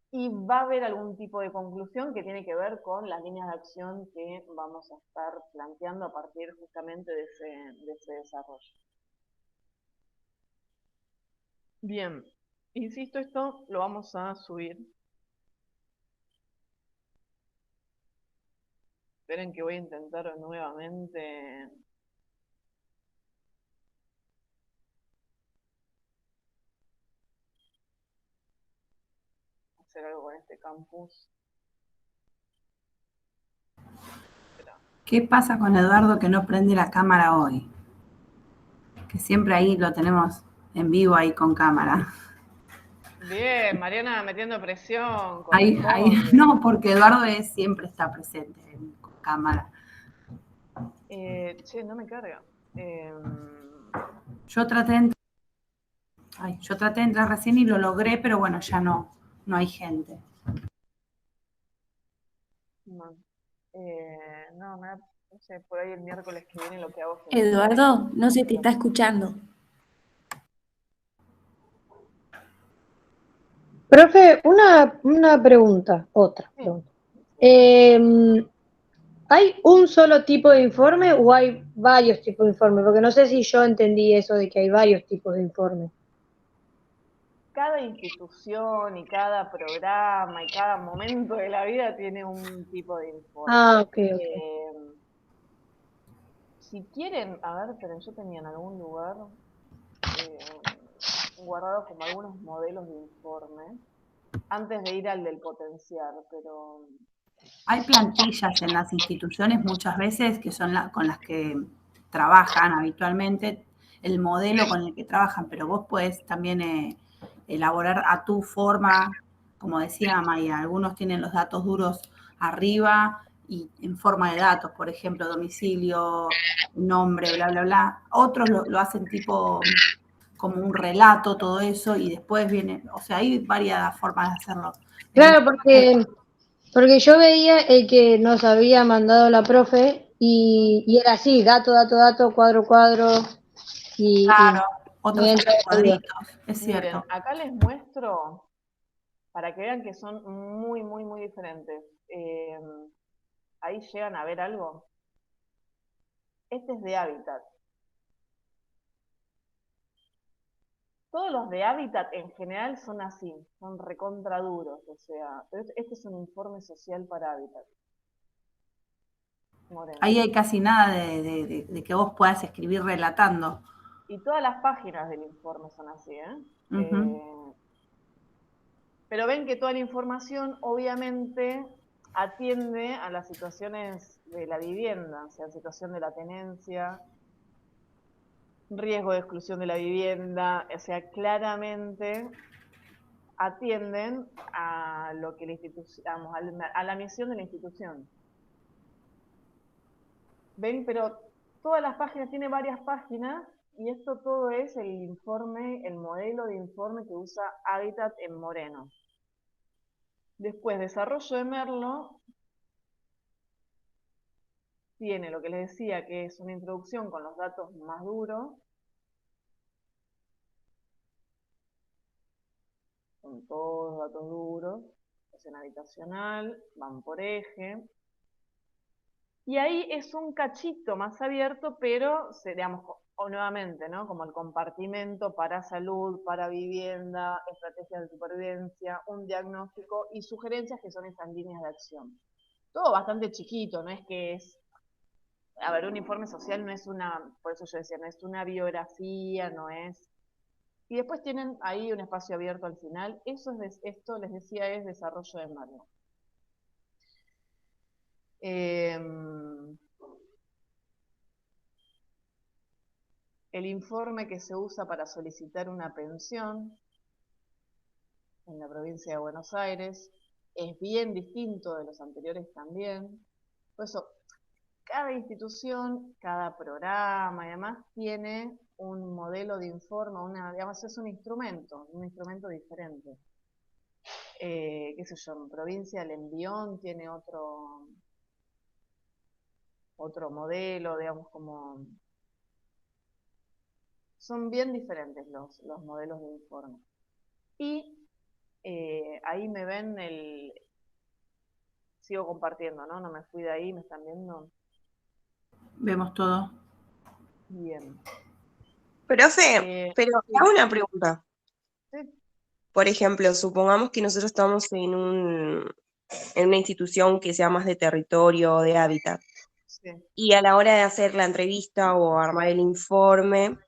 y va a haber algún tipo de conclusión que tiene que ver con las líneas de acción que vamos a estar planteando a partir justamente de ese desarrollo. Bien, insisto, esto lo vamos a subir. Esperen que voy a intentar nuevamente hacer algo con este campus. ¿Qué pasa con Eduardo que no prende la cámara hoy? Que siempre ahí lo tenemos en vivo ahí con cámara. Bien, Mariana metiendo presión. Ahí, no, porque Eduardo siempre está presente con cámara. Che, no me carga. Yo traté de entrar recién y lo logré, pero bueno, ya no hay gente. No, no sé, por ahí el miércoles que viene lo que hago es que Eduardo, no se te está escuchando. Profe, una pregunta, otra Sí. pregunta. ¿Hay un solo tipo de informe o hay varios tipos de informe? Porque no sé si yo entendí eso de que hay varios tipos de informe. Cada institución y cada programa y cada momento de la vida tiene un tipo de informe. Ah, ok. Si quieren, a ver, pero yo tenía en algún lugar guardados como algunos modelos de informe antes de ir al del potenciar, pero Hay plantillas en las instituciones muchas veces que son con las que trabajan habitualmente, el modelo con el que trabajan, pero vos podés también elaborar a tu forma, como decía Maya, algunos tienen los datos duros arriba y en forma de datos, por ejemplo, domicilio, nombre, bla, bla, bla. Otros lo hacen tipo como un relato, todo eso, y después viene, o sea, hay varias formas de hacerlo. Claro, porque yo veía el que nos había mandado la profe y era así, dato, cuadro, y Claro, me otros entra hacen la duda. cuadritos, es miren, cierto. acá les muestro para que vean que son muy, muy, muy diferentes. Ahí llegan a ver algo. Este es de hábitat. Todos los de hábitat en general son así, son recontra duros, o sea, pero este es un informe social para hábitat. Moreno. Ahí hay casi nada de que vos puedas escribir relatando. Y todas las páginas del informe son así, ¿eh? Uh-huh. Pero ven que toda la información obviamente atiende a las situaciones de la vivienda, o sea, situación de la tenencia, riesgo de exclusión de la vivienda, o sea, claramente atienden a lo que la institución, a la misión de la institución. ¿Ven? Pero todas las páginas, tiene varias páginas, y esto todo es el informe, el modelo de informe que usa Habitat en Moreno. Después, desarrollo de Merlo tiene lo que les decía, que es una introducción con los datos más duros, con todos los datos duros, situación habitacional, van por eje. Y ahí es un cachito más abierto, pero, digamos, o nuevamente, ¿no? Como el compartimento para salud, para vivienda, estrategias de supervivencia, un diagnóstico y sugerencias que son esas líneas de acción. Todo bastante chiquito, no es que es, a ver, un informe social no es una, por eso yo decía, no es una biografía, no es. Y después tienen ahí un espacio abierto al final. Esto les decía es desarrollo de Merlo. El informe que se usa para solicitar una pensión en la provincia de Buenos Aires es bien distinto de los anteriores también. Por eso, cada institución, cada programa y demás tiene un modelo de informe, digamos, es un instrumento diferente. Qué sé yo, en provincia el Envión tiene otro modelo, digamos, como son bien diferentes los modelos de informe. Y ahí me ven sigo compartiendo, ¿no? No me fui de ahí, me están viendo. Vemos todo. Bien. Profe, pero Sí. hago una pregunta. Sí. Por ejemplo, supongamos que nosotros estamos en una institución que sea más de territorio o de hábitat. Sí. Y a la hora de hacer la entrevista o armar el informe,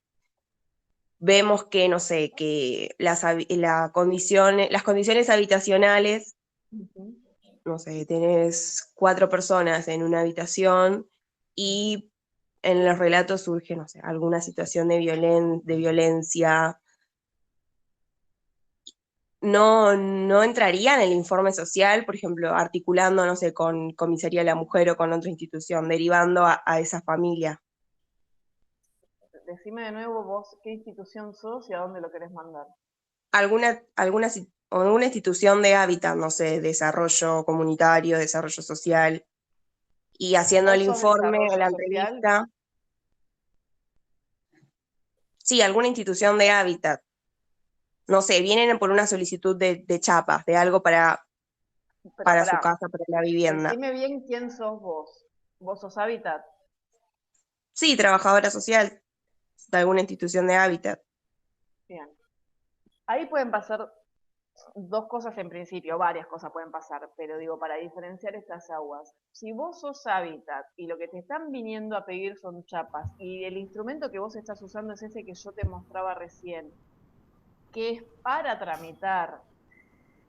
vemos que, no sé, que las condiciones habitacionales, Uh-huh. no sé, tenés 4 personas en una habitación y en los relatos surge, no sé, alguna situación de violencia. No entraría en el informe social, por ejemplo, articulando, no sé, con Comisaría de la Mujer o con otra institución, derivando a esa familia. decime de nuevo vos qué institución sos y a dónde lo querés mandar. alguna institución de hábitat, no sé, desarrollo comunitario, desarrollo social, y haciendo el ¿Vos sos informe o la desarrollo social? entrevista. Sí, alguna institución de hábitat. No sé, vienen por una solicitud de chapas, de algo para Pero su pará, casa, para la vivienda. decime bien quién sos vos. ¿Vos sos Hábitat? Sí, trabajadora social de alguna institución de hábitat. Bien. Ahí pueden pasar dos cosas en principio, varias cosas pueden pasar, pero digo, para diferenciar estas aguas, si vos sos Hábitat y lo que te están viniendo a pedir son chapas y el instrumento que vos estás usando es ese que yo te mostraba recién, que es para tramitar,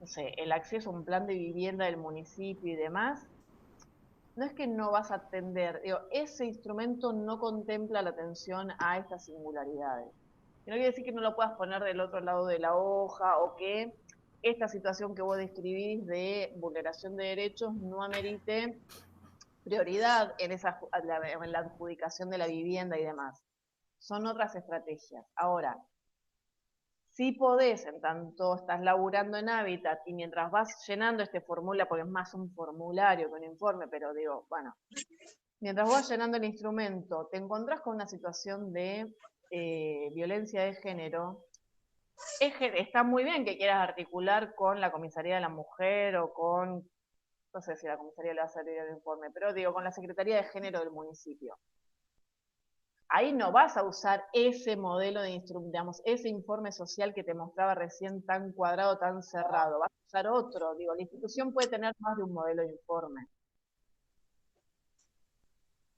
no sé, el acceso a un plan de vivienda del municipio y demás, no es que no vas a atender, digo, ese instrumento no contempla la atención a estas singularidades. Y no quiere decir que no lo puedas poner del otro lado de la hoja o que esta situación que vos describís de vulneración de derechos no amerite prioridad en la adjudicación de la vivienda y demás. Son otras estrategias. Ahora, si podés, en tanto estás laburando en Hábitat y mientras vas llenando este formulario, porque es más un formulario que un informe, pero digo, bueno, mientras vas llenando el instrumento, te encontrás con una situación de violencia de género, está muy bien que quieras articular con la Comisaría de la Mujer o con, no sé si la Comisaría le va a salir el informe, pero digo, con la Secretaría de Género del municipio. Ahí no vas a usar ese modelo de instrumento, digamos, ese informe social que te mostraba recién tan cuadrado, tan cerrado. Vas a usar otro. Digo, la institución puede tener más de un modelo de informe.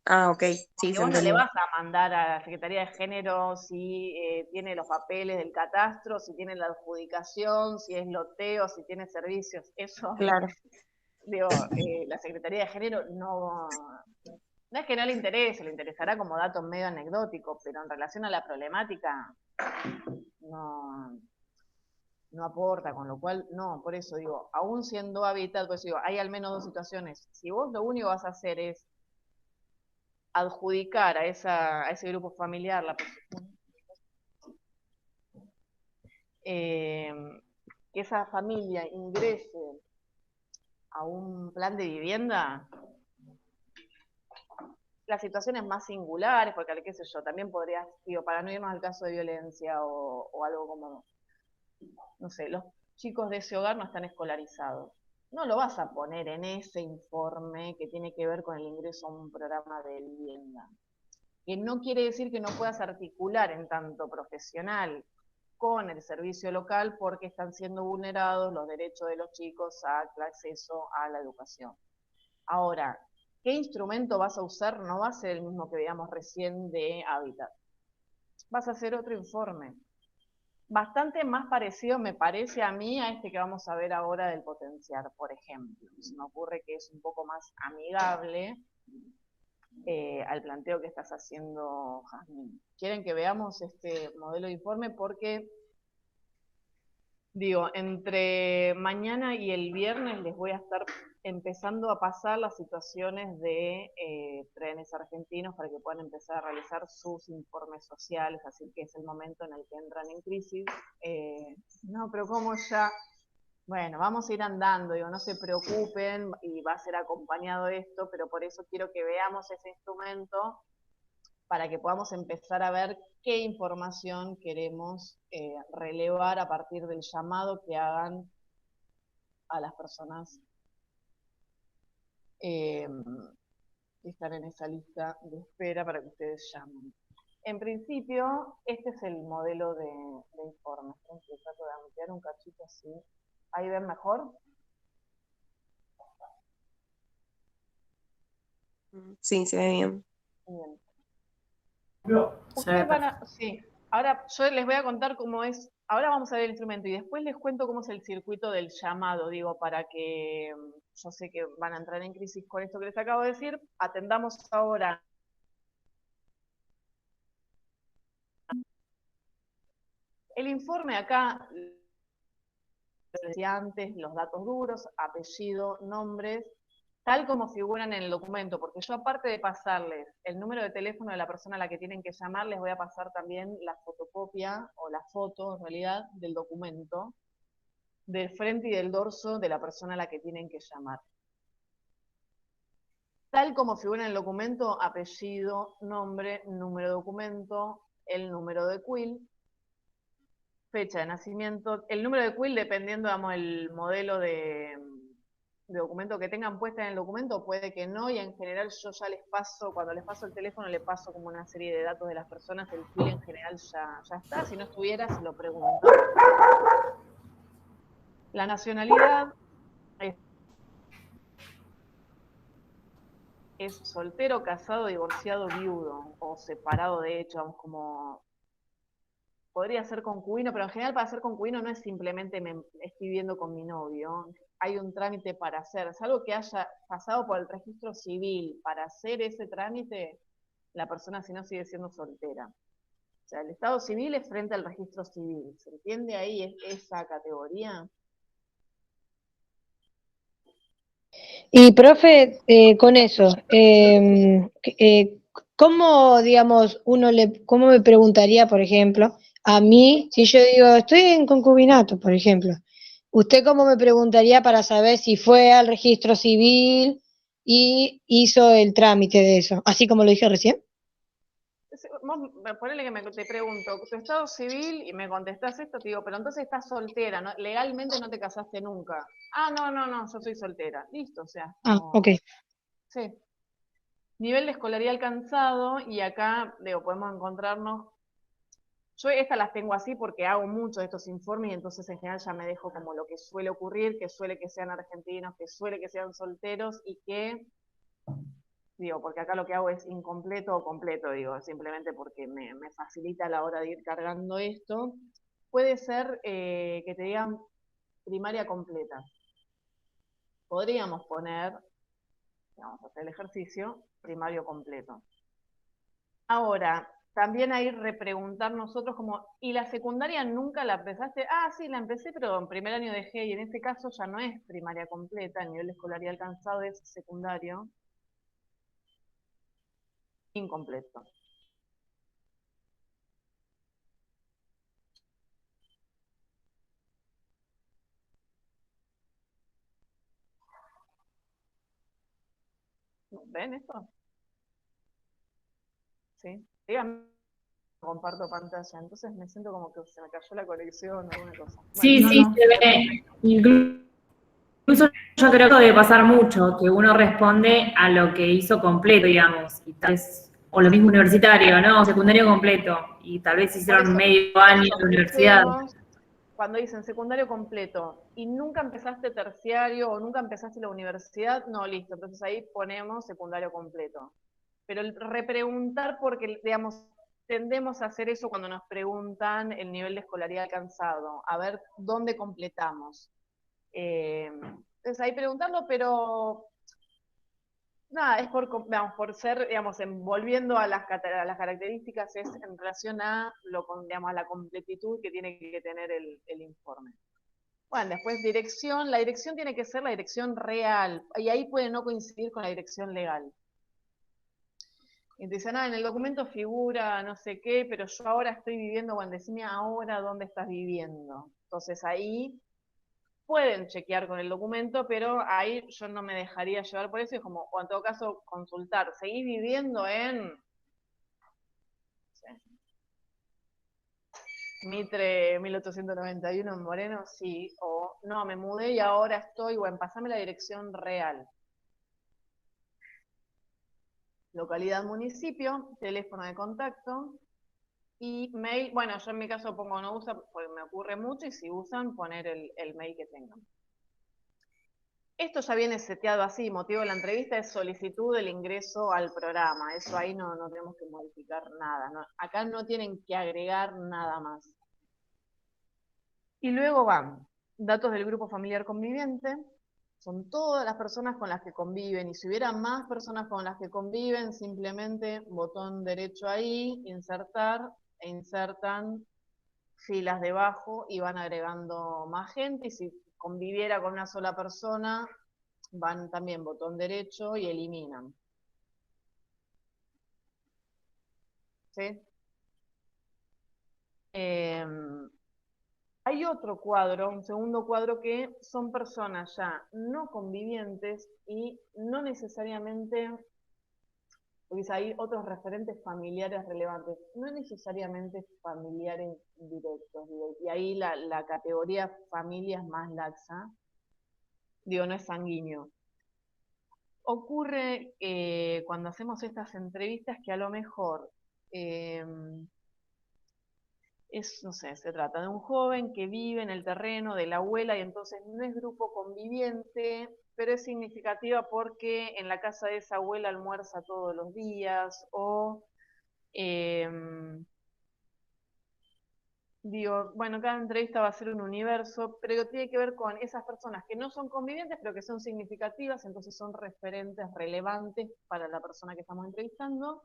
Ah, ok, sí, Porque se vos no le entendió. vas a mandar a la Secretaría de Género si tiene los papeles del catastro, si tiene la adjudicación, si es loteo, si tiene servicios. Eso, Claro. digo, la Secretaría de Género no es que no le interese, le interesará como dato medio anecdótico, pero en relación a la problemática no, no aporta, con lo cual, no, por eso digo, aún siendo Hábitat, pues digo, hay al menos dos situaciones. Si vos lo único que vas a hacer es adjudicar a ese grupo familiar la posición, que esa familia ingrese a un plan de vivienda, las situaciones más singulares, porque qué sé yo, también podrías, digo, para no irnos al caso de violencia o algo como, no sé, los chicos de ese hogar no están escolarizados. No lo vas a poner en ese informe que tiene que ver con el ingreso a un programa de vivienda. Que no quiere decir que no puedas articular en tanto profesional con el servicio local porque están siendo vulnerados los derechos de los chicos al acceso a la educación. Ahora, ¿qué instrumento vas a usar? No va a ser el mismo que veíamos recién de Hábitat. Vas a hacer otro informe. Bastante más parecido, me parece a mí, a este que vamos a ver ahora del potenciar, por ejemplo. Se me ocurre que es un poco más amigable al planteo que estás haciendo, Jazmín. Quieren que veamos este modelo de informe porque, digo, entre mañana y el viernes les voy a estar empezando a pasar las situaciones de trenes argentinos para que puedan empezar a realizar sus informes sociales, así que es el momento en el que entran en crisis. No, pero ¿cómo ya? Bueno, vamos a ir andando, digo, no se preocupen y va a ser acompañado esto, pero por eso quiero que veamos ese instrumento para que podamos empezar a ver qué información queremos relevar a partir del llamado que hagan a las personas que están en esa lista de espera para que ustedes llamen. En principio, este es el modelo de informe. Trato de ampliar un cachito así. ¿Ahí ven mejor? Sí, se ve bien. Bien. Se ve Ustedes van a, sí, ahora yo les voy a contar cómo es, ahora vamos a ver el instrumento y después les cuento cómo es el circuito del llamado, digo, para que, yo sé que van a entrar en crisis con esto que les acabo de decir, atendamos ahora. El informe acá, decía antes, los datos duros, apellido, nombres, tal como figuran en el documento, porque yo aparte de pasarles el número de teléfono de la persona a la que tienen que llamar, les voy a pasar también la fotocopia, o la foto en realidad, del documento, del frente y del dorso de la persona a la que tienen que llamar. Tal como figura en el documento, apellido, nombre, número de documento, el número de quill, fecha de nacimiento, el número de quill dependiendo, digamos, el modelo de documento que tengan puesta en el documento, puede que no, y en general yo ya les paso, cuando les paso el teléfono, le paso como una serie de datos de las personas, el quill en general ya está, si no estuviera se lo pregunto. La nacionalidad es soltero, casado, divorciado, viudo, o separado de hecho, vamos, como podría ser concubino, pero en general para ser concubino no es simplemente me estoy viviendo con mi novio, hay un trámite para hacer, salvo que haya pasado por el registro civil. Para hacer ese trámite, la persona si no sigue siendo soltera. O sea, el estado civil es frente al registro civil. ¿Se entiende ahí esa categoría? Y profe, con eso, ¿cómo, digamos, cómo me preguntaría, por ejemplo, a mí, si yo digo, estoy en concubinato, por ejemplo, ¿usted cómo me preguntaría para saber si fue al registro civil y hizo el trámite de eso? Así como lo dije recién. Ponele que te pregunto, tu estado civil, y me contestás esto, te digo, pero entonces estás soltera, ¿no? Legalmente no te casaste nunca. Ah, no, yo soy soltera. Listo, o sea. Ah, No. ok. Sí. Nivel de escolaridad alcanzado, y acá, digo, podemos encontrarnos. Yo estas las tengo así porque hago mucho de estos informes y entonces en general ya me dejo como lo que suele ocurrir, que suele que sean argentinos, que suele que sean solteros y que, digo, porque acá lo que hago es incompleto o completo, digo, simplemente porque me facilita a la hora de ir cargando esto. Puede ser que te digan primaria completa. Podríamos poner, vamos a hacer el ejercicio, primario completo. Ahora, también hay repreguntar nosotros como, ¿y la secundaria nunca la empezaste? Ah, sí, la empecé, pero en primer año dejé, y en este caso ya no es primaria completa, el nivel de escolaridad alcanzado es secundario incompleto. ¿Ven esto? Sí. Díganme, comparto pantalla, entonces me siento como que se me cayó la conexión o alguna cosa. Sí, Bueno, sí, se ve. Incluso yo creo que debe pasar mucho, que uno responde a lo que hizo completo, digamos, y tal vez, o lo mismo universitario, ¿no? Secundario completo, y tal vez hicieron medio año de universidad. Cuando dicen secundario completo y nunca empezaste terciario o nunca empezaste la universidad, no, listo, entonces ahí ponemos secundario completo. Pero el repreguntar, porque, digamos, tendemos a hacer eso cuando nos preguntan el nivel de escolaridad alcanzado, a ver dónde completamos. Entonces ahí preguntarlo, pero nada, es por ser, digamos, volviendo a las características, es en relación a, digamos, a la completitud que tiene que tener el informe. Bueno, después dirección, la dirección tiene que ser la dirección real, y ahí puede no coincidir con la dirección legal. Y te dicen, en el documento figura no sé qué, pero yo ahora estoy viviendo, bueno, decime ahora dónde estás viviendo. Entonces ahí pueden chequear con el documento, pero ahí yo no me dejaría llevar por eso, y como, o en todo caso, consultar. ¿Seguís viviendo en Mitre 1891 en Moreno? Sí. O no, me mudé y ahora estoy, bueno, pasame la dirección real. Localidad, municipio, teléfono de contacto y mail. Bueno, yo en mi caso pongo no usa porque me ocurre mucho, y si usan, poner el mail que tengan. Esto ya viene seteado así, motivo de la entrevista es solicitud del ingreso al programa, eso ahí no tenemos que modificar nada, ¿no? Acá no tienen que agregar nada más. Y luego van datos del grupo familiar conviviente, son todas las personas con las que conviven, y si hubiera más personas con las que conviven, simplemente botón derecho ahí, insertar, e insertan filas debajo y van agregando más gente, y si conviviera con una sola persona, van también botón derecho y eliminan. ¿Sí? Hay otro cuadro, un segundo cuadro, que son personas ya no convivientes y no necesariamente, porque hay otros referentes familiares relevantes, no necesariamente familiares directos. Y ahí la categoría familia es más laxa, digo, no es sanguíneo. Ocurre cuando hacemos estas entrevistas que a lo mejor no sé, se trata de un joven que vive en el terreno de la abuela y entonces no es grupo conviviente, pero es significativa porque en la casa de esa abuela almuerza todos los días, o digo, bueno, cada entrevista va a ser un universo, pero tiene que ver con esas personas que no son convivientes, pero que son significativas, entonces son referentes relevantes para la persona que estamos entrevistando.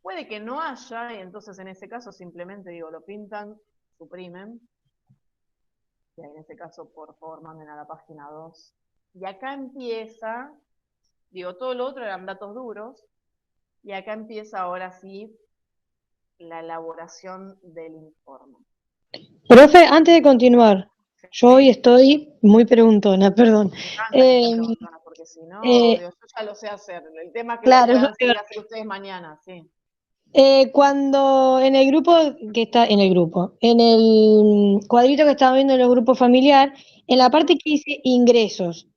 Puede que no haya, y entonces en ese caso simplemente digo, lo pintan, suprimen, y en ese caso por favor manden a la página 2. Y acá empieza, digo, todo lo otro eran datos duros, y acá empieza ahora sí la elaboración del informe. Profe, antes de continuar, yo hoy estoy muy preguntona, perdón. Porque si no, eh, digo, yo ya lo sé hacer. El tema es que claro, lo puedan seguir hacer ustedes mañana, sí. cuando en el grupo que está, en el cuadrito que estaba viendo en el grupo familiar, en la parte que dice ingresos,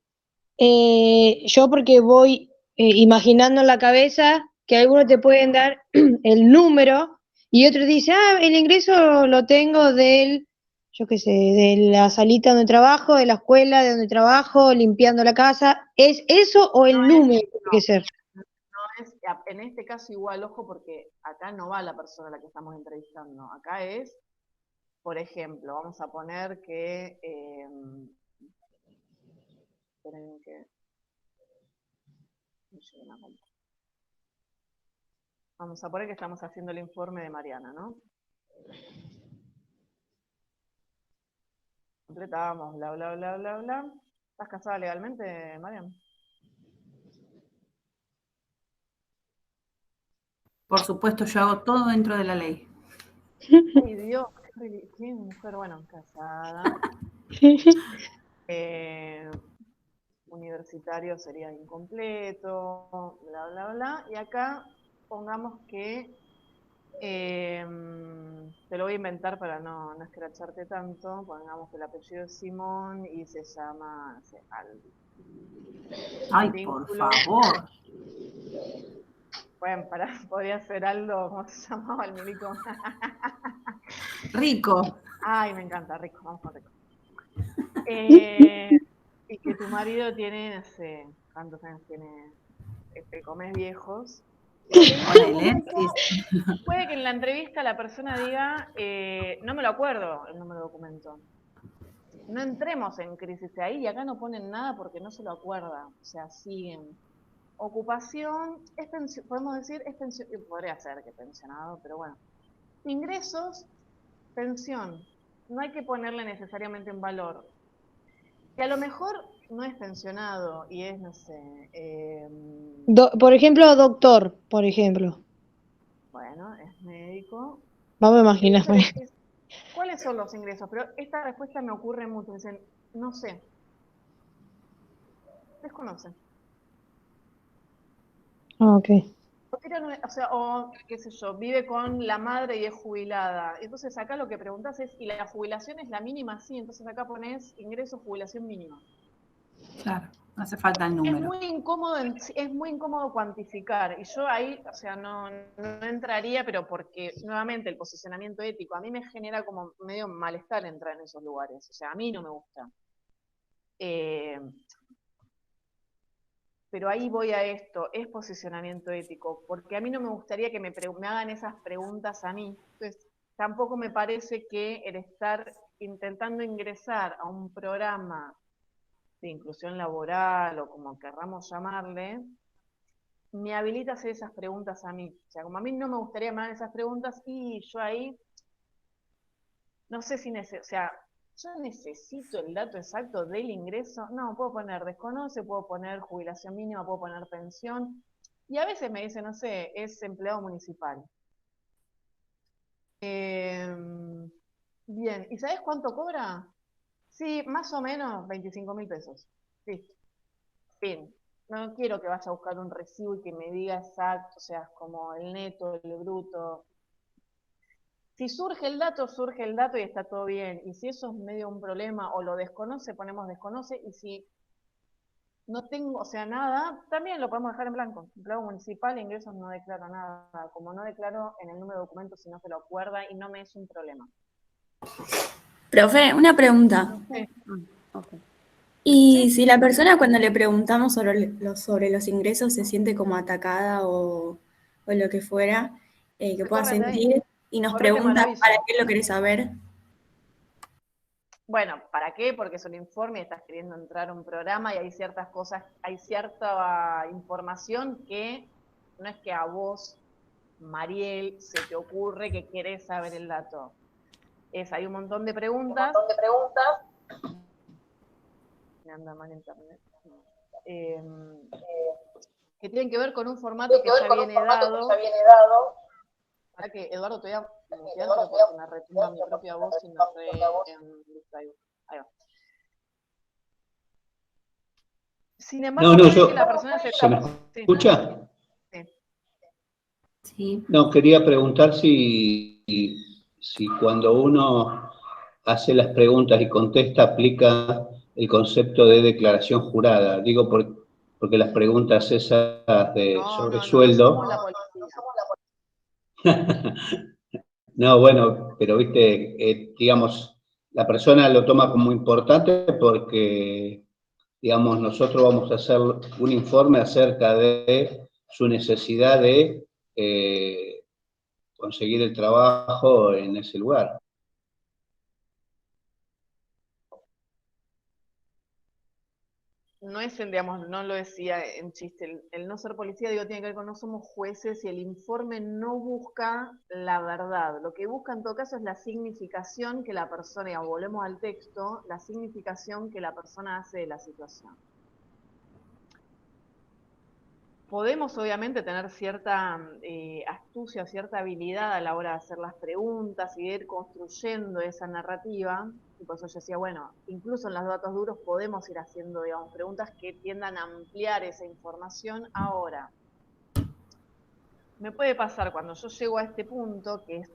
yo porque voy imaginando en la cabeza que algunos te pueden dar el número y otros dicen, el ingreso lo tengo yo qué sé, de la salita donde trabajo, de la escuela de donde trabajo, limpiando la casa. ¿Es eso o el número que tiene que ser? En este caso igual, ojo, porque acá no va la persona a la que estamos entrevistando. Acá es, por ejemplo, vamos a poner que... esperen que... Vamos a poner que estamos haciendo el informe de Mariana, ¿no? Completamos, bla, bla, bla, bla, bla. ¿Estás casada legalmente, Mariana? Por supuesto, yo hago todo dentro de la ley. Ay, Dios, qué mujer, bueno, casada. Universitario sería incompleto, bla, bla, bla. Y acá pongamos que, te lo voy a inventar para no escracharte tanto, pongamos que el apellido es Simón y se llama, no sé, Albi. Ay, por Vínculo. favor. Bueno, podría ser Aldo, ¿cómo se llamaba el milico? Rico. Ay, me encanta, Rico, vamos con Rico. Y que tu marido tiene, no sé, ¿cuántos años tiene? Comes viejos. Ponele. Puede que en la entrevista la persona diga, no me lo acuerdo el número de documento. No entremos en crisis ahí, y acá no ponen nada porque no se lo acuerda. O sea, siguen. Ocupación, podemos decir, es pensión, podría ser que pensionado, pero bueno. Ingresos, pensión. No hay que ponerle necesariamente un valor. Que a lo mejor no es pensionado y es, no sé, Por ejemplo, doctor, por ejemplo. bueno, es médico. Vamos a Y imaginarme. decís, ¿cuáles son los ingresos? Pero esta respuesta me ocurre mucho. Dicen, no sé. Desconocen. Ok. O sea, o qué sé yo, vive con la madre y es jubilada. Entonces acá lo que preguntas es, ¿y la jubilación es la mínima? Sí, entonces acá pones ingreso, jubilación mínima. Claro, no hace falta el Es número. muy incómodo cuantificar. Y yo ahí, o sea, no entraría, pero porque nuevamente el posicionamiento ético a mí me genera como medio malestar entrar en esos lugares. O sea, a mí no me gusta. Pero ahí voy a esto, es posicionamiento ético, porque a mí no me gustaría que me hagan esas preguntas a mí. Entonces, tampoco me parece que el estar intentando ingresar a un programa de inclusión laboral o como querramos llamarle, me habilita a hacer esas preguntas a mí. O sea, como a mí no me gustaría me hagan esas preguntas y yo ahí, no sé si o sea, yo necesito el dato exacto del ingreso. No, puedo poner desconoce, puedo poner jubilación mínima, puedo poner pensión. Y a veces me dicen, no sé, es empleado municipal. Bien, ¿y sabes cuánto cobra? Sí, más o menos 25.000 pesos. Listo. Fin. No quiero que vaya a buscar un recibo y que me diga exacto, o sea, como el neto, el bruto. Si surge el dato y está todo bien. Y si eso es medio un problema o lo desconoce, ponemos desconoce. Y si no tengo, o sea, nada, también lo podemos dejar en blanco. Empleado municipal, ingresos no declaro nada. Como no declaro en el número de documentos si no se lo acuerda y no me es un problema. Profe, una pregunta. Sí. ¿Y si la persona cuando le preguntamos sobre los ingresos se siente como atacada o lo que fuera, que pueda Córrete ahí. sentir y nos Correte mal pregunta aviso. para qué lo querés saber? Bueno, ¿para qué? Porque es un informe y estás queriendo entrar a un programa y hay ciertas cosas, hay cierta información que no es que a vos, Mariel, se te ocurre que querés saber el dato. Hay un montón de preguntas. Me anda mal internet. Que tienen que ver con un formato que ya viene dado. Para que, Eduardo, te voy a mutear porque me retumba mi propia voz y me ahí va. Sin embargo, No, puede yo, que la persona ¿se me escucha? Sí. Sí. No, quería preguntar si cuando uno hace las preguntas y contesta aplica el concepto de declaración jurada. Digo porque las preguntas esas sobre No sueldo. somos la policía. No, bueno, pero viste, digamos, la persona lo toma como importante porque, digamos, nosotros vamos a hacer un informe acerca de su necesidad de conseguir el trabajo en ese lugar. No es, digamos, no lo decía en chiste, el no ser policía, digo, tiene que ver con no somos jueces y el informe no busca la verdad. Lo que busca en todo caso es la significación que la persona, y volvemos al texto, la significación que la persona hace de la situación. Podemos obviamente tener cierta astucia, cierta habilidad a la hora de hacer las preguntas y de ir construyendo esa narrativa. Y por eso yo decía, bueno, incluso en los datos duros podemos ir haciendo, digamos, preguntas que tiendan a ampliar esa información. Ahora, me puede pasar cuando yo llego a este punto, que es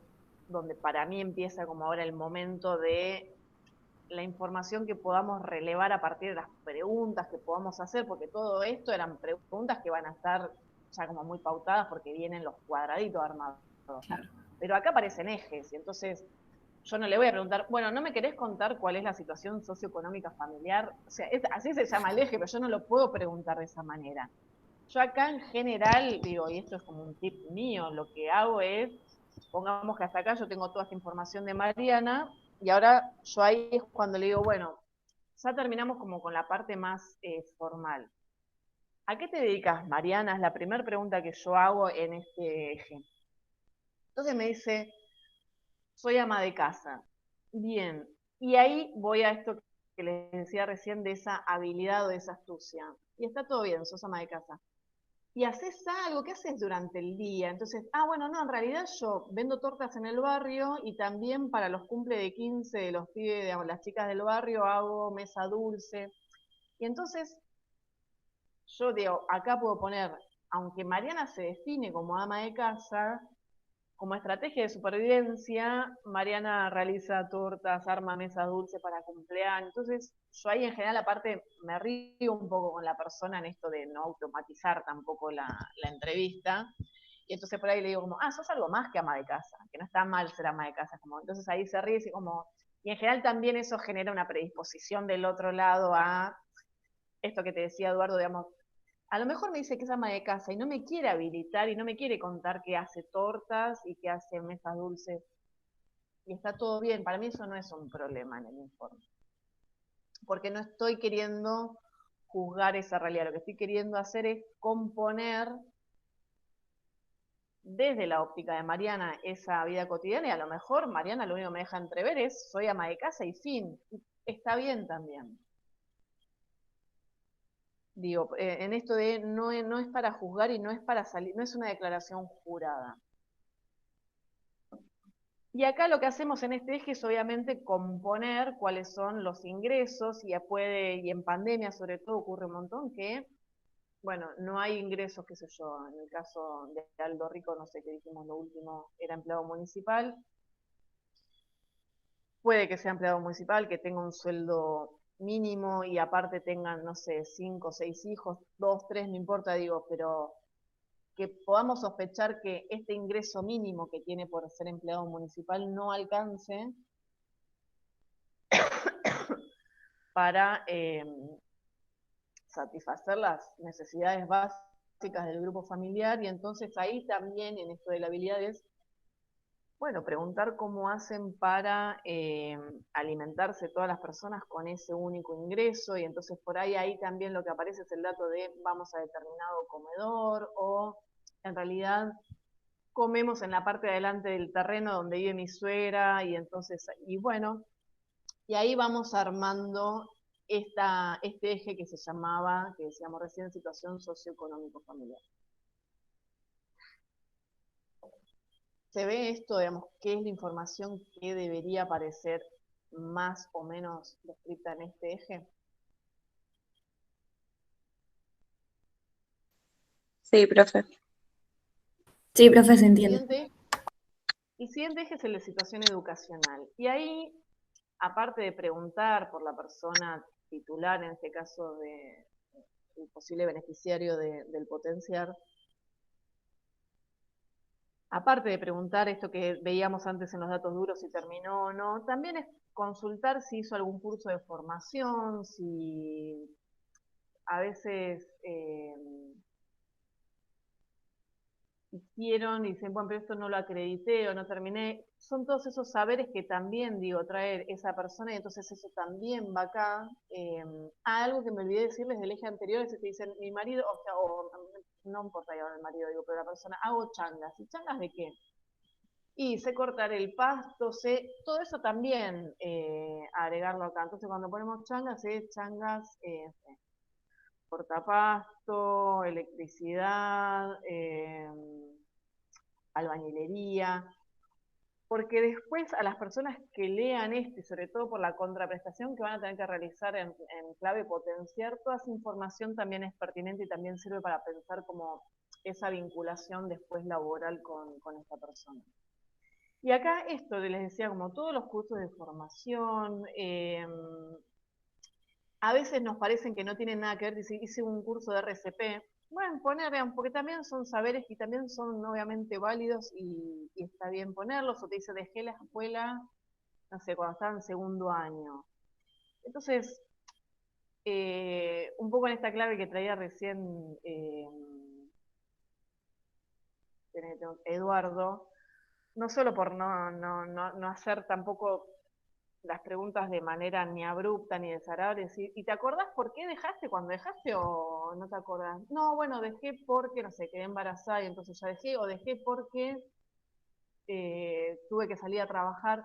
donde para mí empieza como ahora el momento de la información que podamos relevar a partir de las preguntas que podamos hacer, porque todo esto eran preguntas que van a estar ya como muy pautadas porque vienen los cuadraditos armados. Claro. Pero acá aparecen ejes, y entonces yo no le voy a preguntar, bueno, ¿no me querés contar cuál es la situación socioeconómica familiar? O sea, así se llama el eje, pero yo no lo puedo preguntar de esa manera. Yo acá en general, digo, y esto es como un tip mío, lo que hago es, pongamos que hasta acá yo tengo toda esta información de Mariana, y ahora yo ahí es cuando le digo, bueno, ya terminamos como con la parte más formal. ¿A qué te dedicas, Mariana? Es la primera pregunta que yo hago en este eje. Entonces me dice, soy ama de casa. Bien, y ahí voy a esto que les decía recién de esa habilidad o de esa astucia. Y está todo bien, sos ama de casa. Y haces algo, ¿qué haces durante el día? Entonces, bueno, no, en realidad yo vendo tortas en el barrio y también para los cumple de 15 de los pibes, digamos, las chicas del barrio, hago mesa dulce. Y entonces, yo digo, acá puedo poner, aunque Mariana se define como ama de casa, como estrategia de supervivencia, Mariana realiza tortas, arma mesa dulce para cumpleaños. Entonces, yo ahí en general, aparte, me río un poco con la persona en esto de no automatizar tampoco la entrevista. Y entonces por ahí le digo como, sos algo más que ama de casa, que no está mal ser ama de casa. Como, entonces ahí se ríe y como, y en general también eso genera una predisposición del otro lado a esto que te decía Eduardo, digamos, a lo mejor me dice que es ama de casa y no me quiere habilitar y no me quiere contar que hace tortas y que hace mesas dulces. Y está todo bien, para mí eso no es un problema en el informe. Porque no estoy queriendo juzgar esa realidad, lo que estoy queriendo hacer es componer desde la óptica de Mariana esa vida cotidiana, y a lo mejor Mariana lo único que me deja entrever es soy ama de casa y fin. Está bien también. Digo, en esto de no es para juzgar y no es para salir, no es una declaración jurada. Y acá lo que hacemos en este eje es obviamente componer cuáles son los ingresos, y en pandemia sobre todo ocurre un montón que, bueno, no hay ingresos, qué sé yo, en el caso de Aldo Rico, no sé qué dijimos lo último, era empleado municipal, puede que sea empleado municipal, que tenga un sueldo mínimo y aparte tengan, no sé, 5, 6 hijos, 2, 3, no importa, digo, pero que podamos sospechar que este ingreso mínimo que tiene por ser empleado municipal no alcance para satisfacer las necesidades básicas del grupo familiar, y entonces ahí también en esto de la habilidad es, bueno, preguntar cómo hacen para alimentarse todas las personas con ese único ingreso, y entonces por ahí también lo que aparece es el dato de vamos a determinado comedor, o en realidad comemos en la parte de adelante del terreno donde vive mi suegra, y entonces, y bueno, y ahí vamos armando este eje que se llamaba, que decíamos recién, situación socioeconómico familiar. Se ve esto, digamos, qué es la información que debería aparecer más o menos descrita en este eje. Sí, profe. Sí, profe, se entiende. El siguiente eje es el de situación educacional. Y ahí, aparte de preguntar por la persona titular, en este caso el posible beneficiario del potenciar, aparte de preguntar esto que veíamos antes en los datos duros, si terminó o no, también es consultar si hizo algún curso de formación, si a veces hicieron y dicen, bueno, pero esto no lo acredité o no terminé. Son todos esos saberes que también, digo, traer esa persona, y entonces eso también va acá. Algo que me olvidé decirles del eje anterior es que dicen, mi marido, o sea, no importa ya el marido, digo, pero la persona, hago changas. ¿Y changas de qué? Y sé cortar el pasto, todo eso también agregarlo acá. Entonces cuando ponemos changas, es changas, cortapasto, electricidad, albañilería, porque después a las personas que lean esto, y sobre todo por la contraprestación que van a tener que realizar en clave potenciar, toda esa información también es pertinente y también sirve para pensar como esa vinculación después laboral con esta persona. Y acá esto les decía, como todos los cursos de formación, a veces nos parecen que no tienen nada que ver, si hice un curso de RCP, bueno, vean, porque también son saberes y también son obviamente válidos, y está bien ponerlos, o te dice, dejé la escuela, no sé, cuando estaba en segundo año. Entonces, un poco en esta clave que traía recién Eduardo, no solo por no hacer tampoco las preguntas de manera ni abrupta ni desagradable, ¿y te acordás por qué dejaste cuando dejaste o no te acordás? No, bueno, dejé porque, no sé, quedé embarazada y entonces ya dejé, o dejé porque tuve que salir a trabajar.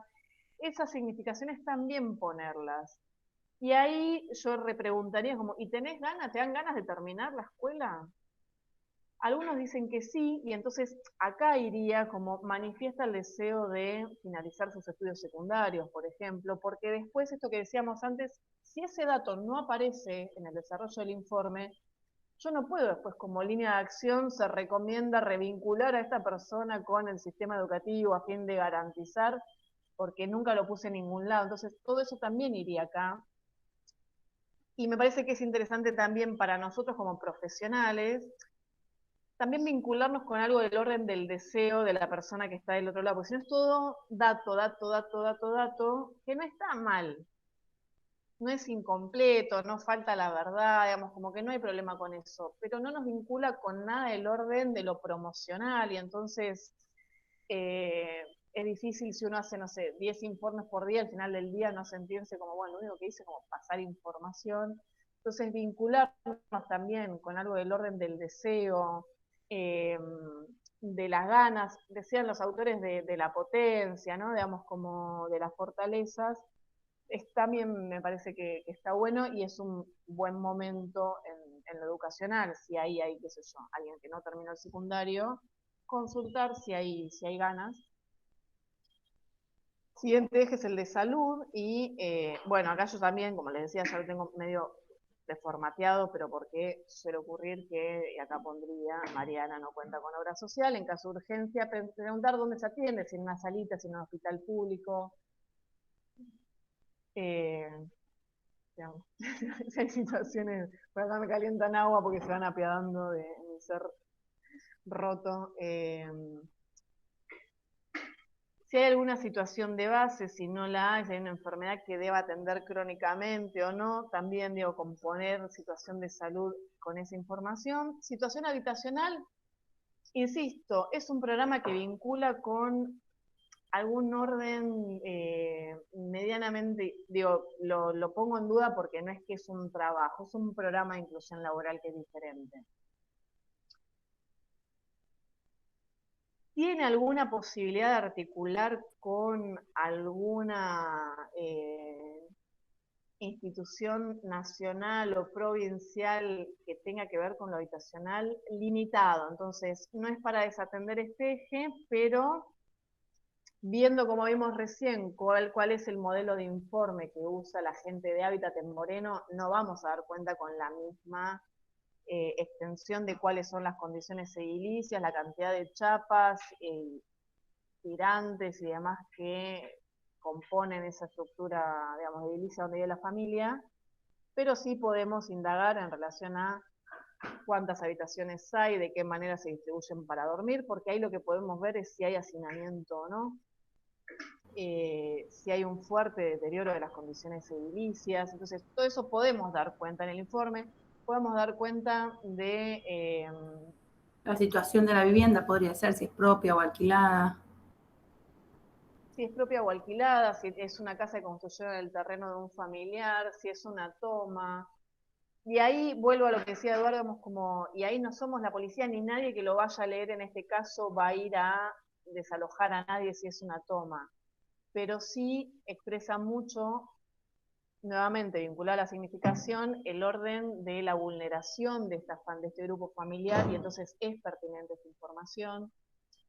Esas significaciones también ponerlas. Y ahí yo repreguntaría como, ¿y tenés ganas, te dan ganas de terminar la escuela? Algunos dicen que sí, y entonces acá iría como manifiesta el deseo de finalizar sus estudios secundarios, por ejemplo, porque después esto que decíamos antes, si ese dato no aparece en el desarrollo del informe, yo no puedo después como línea de acción se recomienda revincular a esta persona con el sistema educativo a fin de garantizar, porque nunca lo puse en ningún lado. Entonces todo eso también iría acá. Y me parece que es interesante también para nosotros como profesionales también vincularnos con algo del orden del deseo de la persona que está del otro lado, porque si no es todo dato, que no está mal, no es incompleto, no falta la verdad, digamos, como que no hay problema con eso, pero no nos vincula con nada del orden de lo promocional, y entonces es difícil si uno hace, no sé, 10 informes por día, al final del día no sentirse como, bueno, lo único que hice es como pasar información. Entonces vincularnos también con algo del orden del deseo, de las ganas, decían los autores de la potencia, ¿no? Digamos, como de las fortalezas, también me parece que está bueno y es un buen momento en lo educacional, si hay, qué sé yo, alguien que no terminó el secundario, consultar si hay ganas. Siguiente eje es el de salud y, bueno, acá yo también, como les decía, ya lo tengo medio deformateado, pero porque suele ocurrir que, y acá pondría, Mariana no cuenta con obra social, en caso de urgencia, preguntar dónde se atiende, si en una salita, si en un hospital público. Digamos, si hay situaciones, por acá me calientan agua porque se van apiadando de mi ser roto. Si hay alguna situación de base, si no la hay, si hay una enfermedad que deba atender crónicamente o no, también digo, componer situación de salud con esa información. Situación habitacional, insisto, es un programa que vincula con algún orden medianamente, digo, lo pongo en duda porque no es que es un trabajo, es un programa de inclusión laboral que es diferente. ¿Tiene alguna posibilidad de articular con alguna institución nacional o provincial que tenga que ver con lo habitacional? Limitado, entonces no es para desatender este eje, pero viendo, como vimos recién, cuál es el modelo de informe que usa la gente de Hábitat en Moreno, no vamos a dar cuenta con la misma extensión de cuáles son las condiciones edilicias, la cantidad de chapas, tirantes y demás que componen esa estructura, digamos, edilicia donde vive la familia, pero sí podemos indagar en relación a cuántas habitaciones hay, de qué manera se distribuyen para dormir, porque ahí lo que podemos ver es si hay hacinamiento o no, si hay un fuerte deterioro de las condiciones edilicias. Entonces, todo eso podemos dar cuenta en el informe. Podemos dar cuenta de... La situación de la vivienda podría ser si es propia o alquilada. Si es propia o alquilada, si es una casa que construyeron en el terreno de un familiar, si es una toma. Y ahí vuelvo a lo que decía Eduardo, como, y ahí no somos la policía ni nadie que lo vaya a leer en este caso va a ir a desalojar a nadie si es una toma. Pero sí expresa mucho, nuevamente vinculada a la significación, el orden de la vulneración de este grupo familiar, y entonces es pertinente esta información.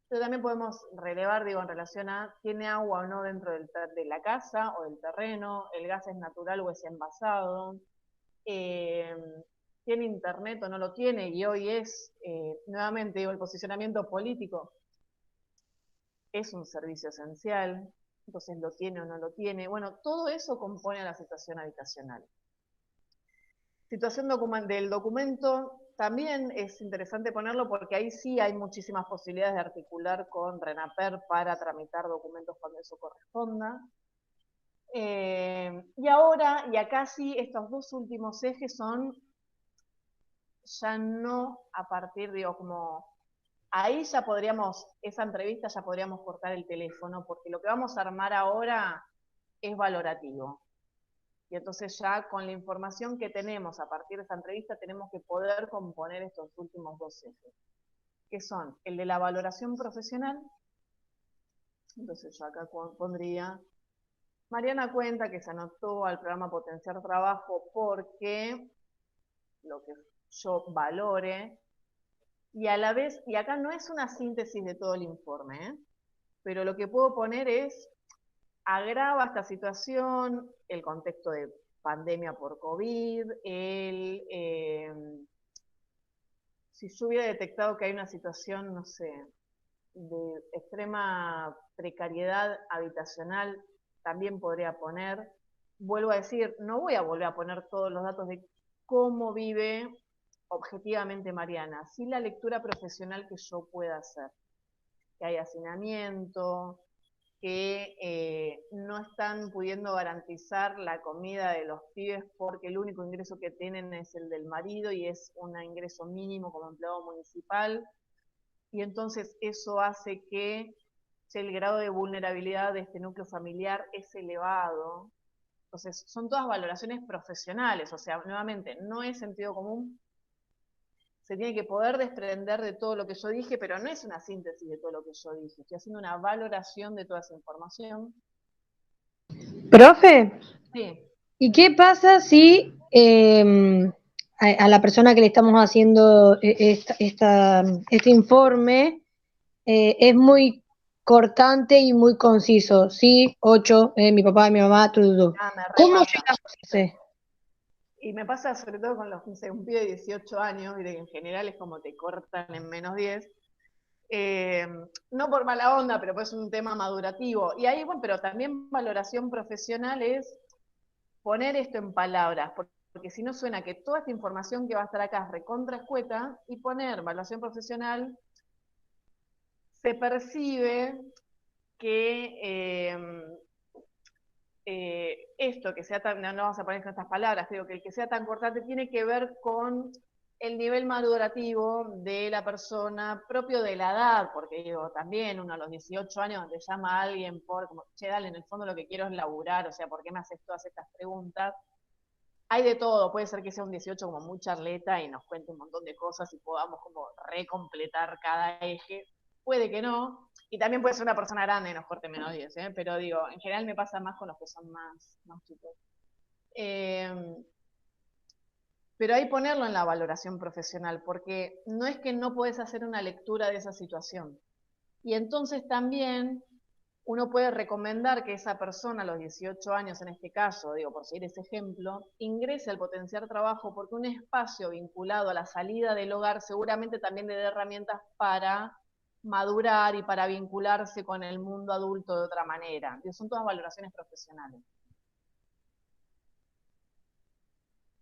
Pero también podemos relevar, digo, en relación a, ¿tiene agua o no dentro de la casa o del terreno? ¿El gas es natural o es envasado? ¿Tiene internet o no lo tiene? Y hoy es, nuevamente, digo, el posicionamiento político es un servicio esencial, entonces lo tiene o no lo tiene. Bueno, todo eso compone a la situación habitacional. Situación del documento también es interesante ponerlo porque ahí sí hay muchísimas posibilidades de articular con RENAPER para tramitar documentos cuando eso corresponda. Y ahora, y acá sí, estos dos últimos ejes son ya no a partir, digo, como ahí ya podríamos, esa entrevista ya podríamos cortar el teléfono, porque lo que vamos a armar ahora es valorativo. Y entonces ya con la información que tenemos a partir de esta entrevista tenemos que poder componer estos últimos dos ejes, que son el de la valoración profesional. Entonces yo acá pondría, Mariana cuenta que se anotó al programa Potenciar Trabajo porque lo que yo valore, y a la vez, y acá no es una síntesis de todo el informe, pero lo que puedo poner es, agrava esta situación, el contexto de pandemia por COVID, si yo hubiera detectado que hay una situación, no sé, de extrema precariedad habitacional, también podría poner, vuelvo a decir, no voy a volver a poner todos los datos de cómo vive objetivamente Mariana, sí la lectura profesional que yo pueda hacer, que hay hacinamiento, que no están pudiendo garantizar la comida de los pibes porque el único ingreso que tienen es el del marido y es un ingreso mínimo como empleado municipal, y entonces eso hace que el grado de vulnerabilidad de este núcleo familiar es elevado. Entonces son todas valoraciones profesionales, o sea, nuevamente, no es sentido común. se tiene que poder desprender de todo lo que yo dije, pero no es una síntesis de todo lo que yo dije, estoy haciendo una valoración de toda esa información. Profe, Sí. ¿y qué pasa si a la persona que le estamos haciendo este informe es muy cortante y muy conciso? Sí, 8, mi papá, mi mamá, todo. Me ¿Cómo repasa. llegamos a ese? Y me pasa sobre todo con un pibe de 18 años, y que en general es como te cortan en menos 10. No por mala onda, pero pues es un tema madurativo. Y ahí, bueno, pero también valoración profesional es poner esto en palabras, porque si no suena que toda esta información que va a estar acá es recontra escueta, y poner valoración profesional se percibe que esto que sea tan, no vamos a poner con estas palabras, digo que el que sea tan cortante tiene que ver con el nivel madurativo de la persona, propio de la edad, porque digo, también uno a los 18 años te llama a alguien por, como, che, dale, en el fondo lo que quiero es laburar, o sea, ¿por qué me haces todas estas preguntas? Hay de todo, puede ser que sea un 18 como muy charleta y nos cuente un montón de cosas y podamos como recompletar cada eje, puede que no, y también puede ser una persona grande y nos corte menos 10, pero digo, en general me pasa más con los que son más chicos. Pero ahí ponerlo en la valoración profesional, porque no es que no podés hacer una lectura de esa situación. Y entonces también uno puede recomendar que esa persona a los 18 años, en este caso, digo, por seguir ese ejemplo, ingrese al potenciar trabajo, porque un espacio vinculado a la salida del hogar seguramente también le dé herramientas para madurar y para vincularse con el mundo adulto de otra manera. Son todas valoraciones profesionales.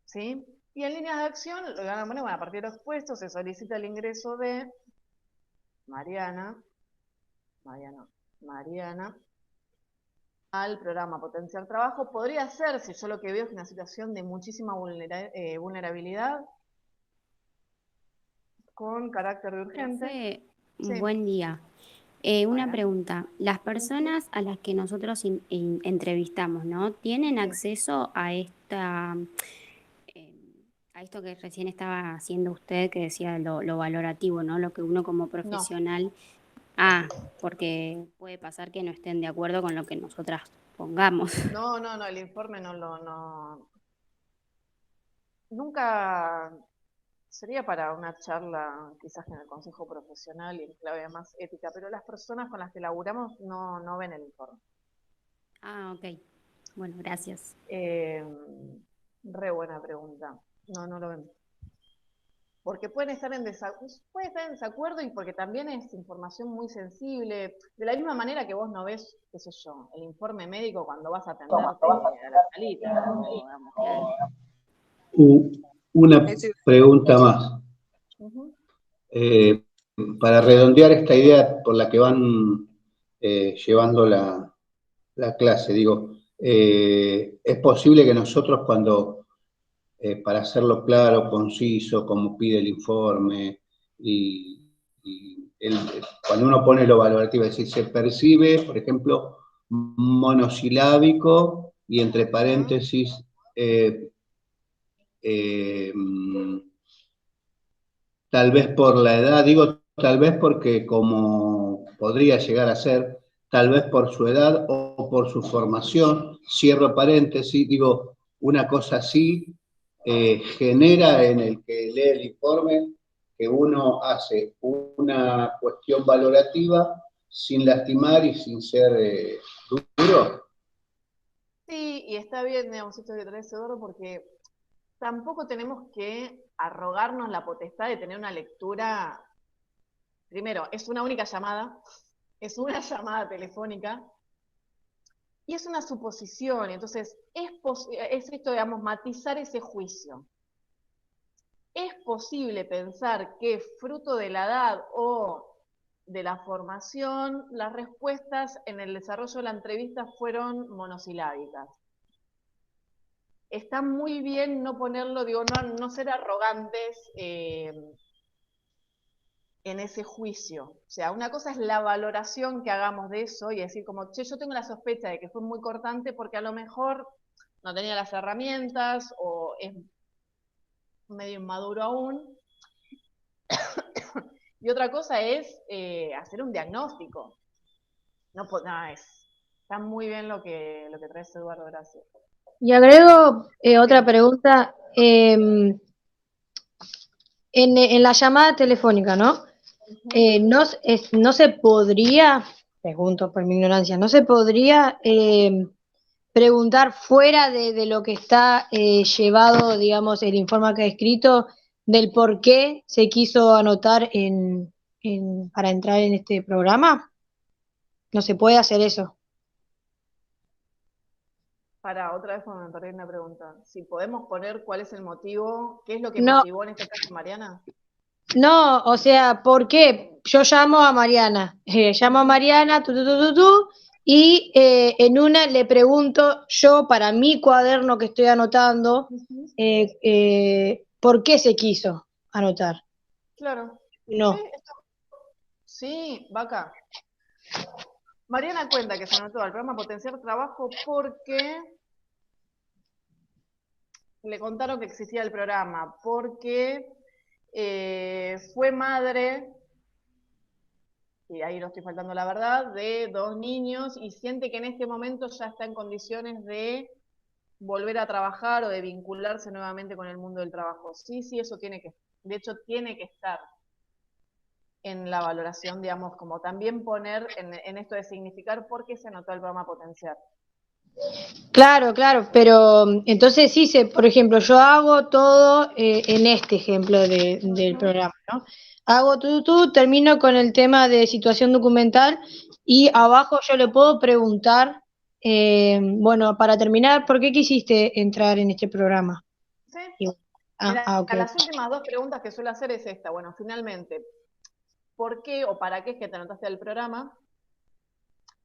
¿Sí? Y en líneas de acción, lo que van a poner, bueno, a partir de los puestos se solicita el ingreso de Mariana al programa Potenciar Trabajo. Podría ser, si yo lo que veo es una situación de muchísima vulnerabilidad, con carácter de urgente. Profe, Sí. buen día. Una pregunta. Las personas a las que nosotros entrevistamos, ¿no? ¿Tienen acceso a esto que recién estaba haciendo usted, que decía lo valorativo, ¿no? Lo que uno como profesional... porque puede pasar que no estén de acuerdo con lo que nosotras pongamos. No, el informe nunca sería para una charla quizás en el consejo profesional y en clave más ética, pero las personas con las que laburamos no ven el informe. Ok. Bueno, gracias. Re buena pregunta. No lo ven. Porque pueden estar en desacuerdo y porque también es información muy sensible. De la misma manera que vos no ves, qué sé yo, el informe médico cuando vas a atenderte a la salita. Una pregunta más. Para redondear esta idea por la que van llevando la clase, digo, es posible que nosotros cuando, para hacerlo claro, conciso, como pide el informe, cuando uno pone lo valorativo, es decir, se percibe, por ejemplo, monosilábico y entre paréntesis, tal vez por la edad, digo tal vez porque como podría llegar a ser, tal vez por su edad o por su formación, cierro paréntesis, digo, una cosa así genera en el que lee el informe que uno hace una cuestión valorativa sin lastimar y sin ser duro. Sí, y está bien, digamos, esto que traes, Eduardo, porque tampoco tenemos que arrogarnos la potestad de tener una lectura. Primero, es una única llamada, es una llamada telefónica, y es una suposición, entonces es esto, digamos, matizar ese juicio. Es posible pensar que fruto de la edad o de la formación, las respuestas en el desarrollo de la entrevista fueron monosilábicas. Está muy bien no ponerlo, digo, no ser arrogantes en ese juicio. O sea, una cosa es la valoración que hagamos de eso y decir como, che, yo tengo la sospecha de que fue muy cortante porque a lo mejor no tenía las herramientas o es medio inmaduro aún. Y otra cosa es hacer un diagnóstico. Está muy bien lo que traes, Eduardo, gracias. Y agrego otra pregunta. En la llamada telefónica, ¿no? No se podría, pregunto por mi ignorancia, no se podría preguntar fuera de lo que está llevado, digamos, el informe que ha escrito, del por qué se quiso anotar para entrar en este programa. No se puede hacer eso. Otra vez cuando me perdí una pregunta. Si podemos poner cuál es el motivo, qué es lo que No, motivó en este caso a Mariana. no, o sea, ¿por qué? Yo llamo a Mariana, y en una le pregunto yo para mi cuaderno que estoy anotando, ¿por qué se quiso anotar? Claro. No. Sí, Vaca. Mariana cuenta que se anotó al programa Potenciar Trabajo porque le contaron que existía el programa, porque fue madre, y ahí no estoy faltando la verdad, de 2 niños y siente que en este momento ya está en condiciones de volver a trabajar o de vincularse nuevamente con el mundo del trabajo. Sí, eso de hecho tiene que estar en la valoración, digamos, como también poner en esto de significar por qué se anotó el programa Potenciar. Claro, pero entonces sí, por ejemplo, yo hago todo en este ejemplo del programa, ¿no? Hago termino con el tema de situación documental y abajo yo le puedo preguntar, bueno, para terminar, ¿por qué quisiste entrar en este programa? Sí. Y, okay. Las últimas 2 preguntas que suelo hacer es esta. Bueno, finalmente, ¿por qué o para qué es que te anotaste al programa?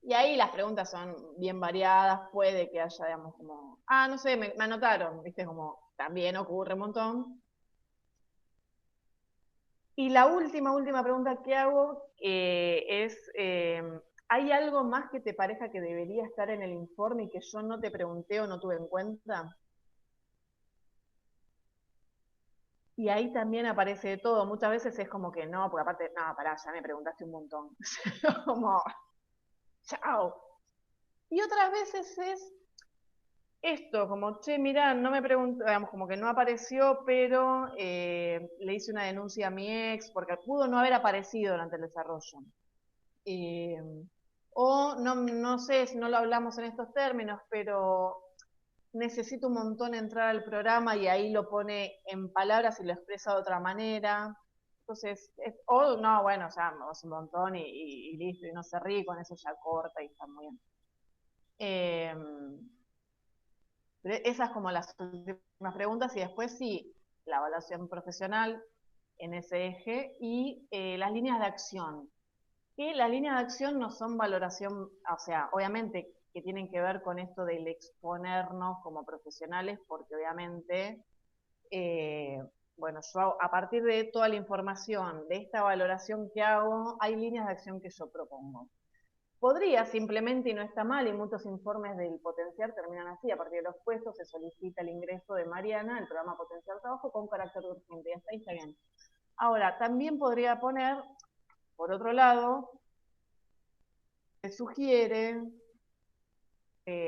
Y ahí las preguntas son bien variadas, puede que haya, digamos, como, no sé, me anotaron, viste, como también ocurre un montón. Y la última pregunta que hago es, ¿hay algo más que te parezca que debería estar en el informe y que yo no te pregunté o no tuve en cuenta? Y ahí también aparece de todo. Muchas veces es como que no, porque aparte, no, pará, ya me preguntaste un montón. Como, chao. Y otras veces es esto, como, che, mirá, no me preguntó, digamos, como que no apareció, pero le hice una denuncia a mi ex, porque pudo no haber aparecido durante el desarrollo. O no sé si no lo hablamos en estos términos, pero necesito un montón entrar al programa y ahí lo pone en palabras y lo expresa de otra manera. Entonces, no, bueno, ya es un montón y listo, y no se ríe, con eso ya corta y está muy bien. Esas como las últimas preguntas y después sí, la evaluación profesional en ese eje y las líneas de acción. Que las líneas de acción no son valoración, o sea, obviamente que tienen que ver con esto del exponernos como profesionales, porque obviamente, bueno, yo a partir de toda la información, de esta valoración que hago, hay líneas de acción que yo propongo. Podría simplemente, y no está mal, y muchos informes del Potenciar terminan así, a partir de los puestos se solicita el ingreso de Mariana al programa Potenciar Trabajo con carácter urgente, y hasta ahí está bien. Ahora, también podría poner, por otro lado, se sugiere,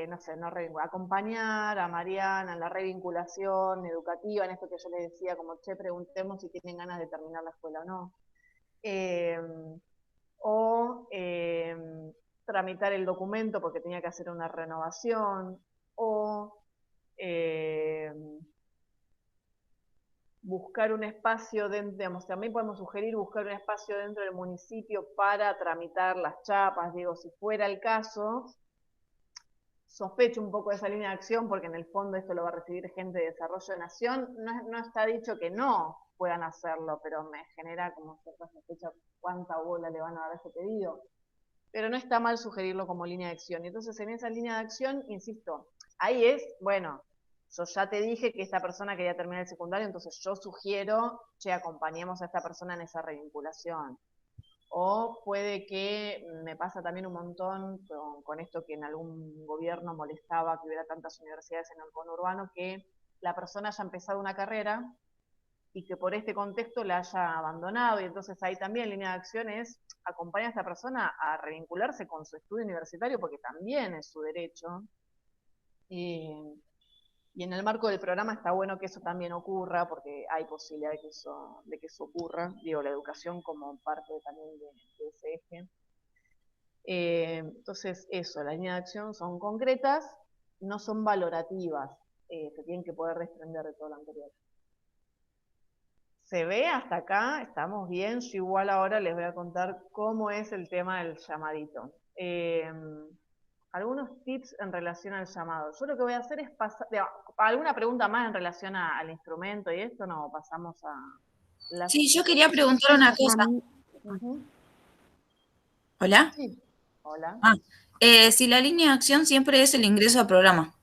no sé, acompañar a Mariana en la revinculación educativa, en esto que yo les decía, como, che, preguntemos si tienen ganas de terminar la escuela o no. O tramitar el documento porque tenía que hacer una renovación, o buscar un espacio, digamos, también podemos sugerir buscar un espacio dentro del municipio para tramitar las chapas, digo, si fuera el caso, sospecho un poco de esa línea de acción porque en el fondo esto lo va a recibir gente de Desarrollo de Nación, no está dicho que no puedan hacerlo, pero me genera como cierta sospecha cuánta bola le van a dar a ese pedido. Pero no está mal sugerirlo como línea de acción. Y entonces en esa línea de acción, insisto, ahí es, bueno, yo ya te dije que esta persona quería terminar el secundario, entonces yo sugiero, che, acompañemos a esta persona en esa revinculación. O puede que me pasa también un montón con esto que en algún gobierno molestaba que hubiera tantas universidades en el conurbano, que la persona haya empezado una carrera y que por este contexto la haya abandonado, y entonces ahí también línea de acción es acompañar a esta persona a revincularse con su estudio universitario, porque también es su derecho. Y en el marco del programa está bueno que eso también ocurra, porque hay posibilidad de que eso ocurra, digo, la educación como parte también de ese eje. Entonces, eso, las líneas de acción son concretas, no son valorativas, se tienen que poder desprender de todo lo anterior. ¿Se ve hasta acá? ¿Estamos bien? Yo igual ahora les voy a contar cómo es el tema del llamadito. Algunos tips en relación al llamado. Yo lo que voy a hacer es pasar... ¿Alguna pregunta más en relación al instrumento y esto? No, pasamos a... Sí, yo quería preguntar una cosa. ¿Hola? Sí, hola. Si la línea de acción siempre es el ingreso al programa.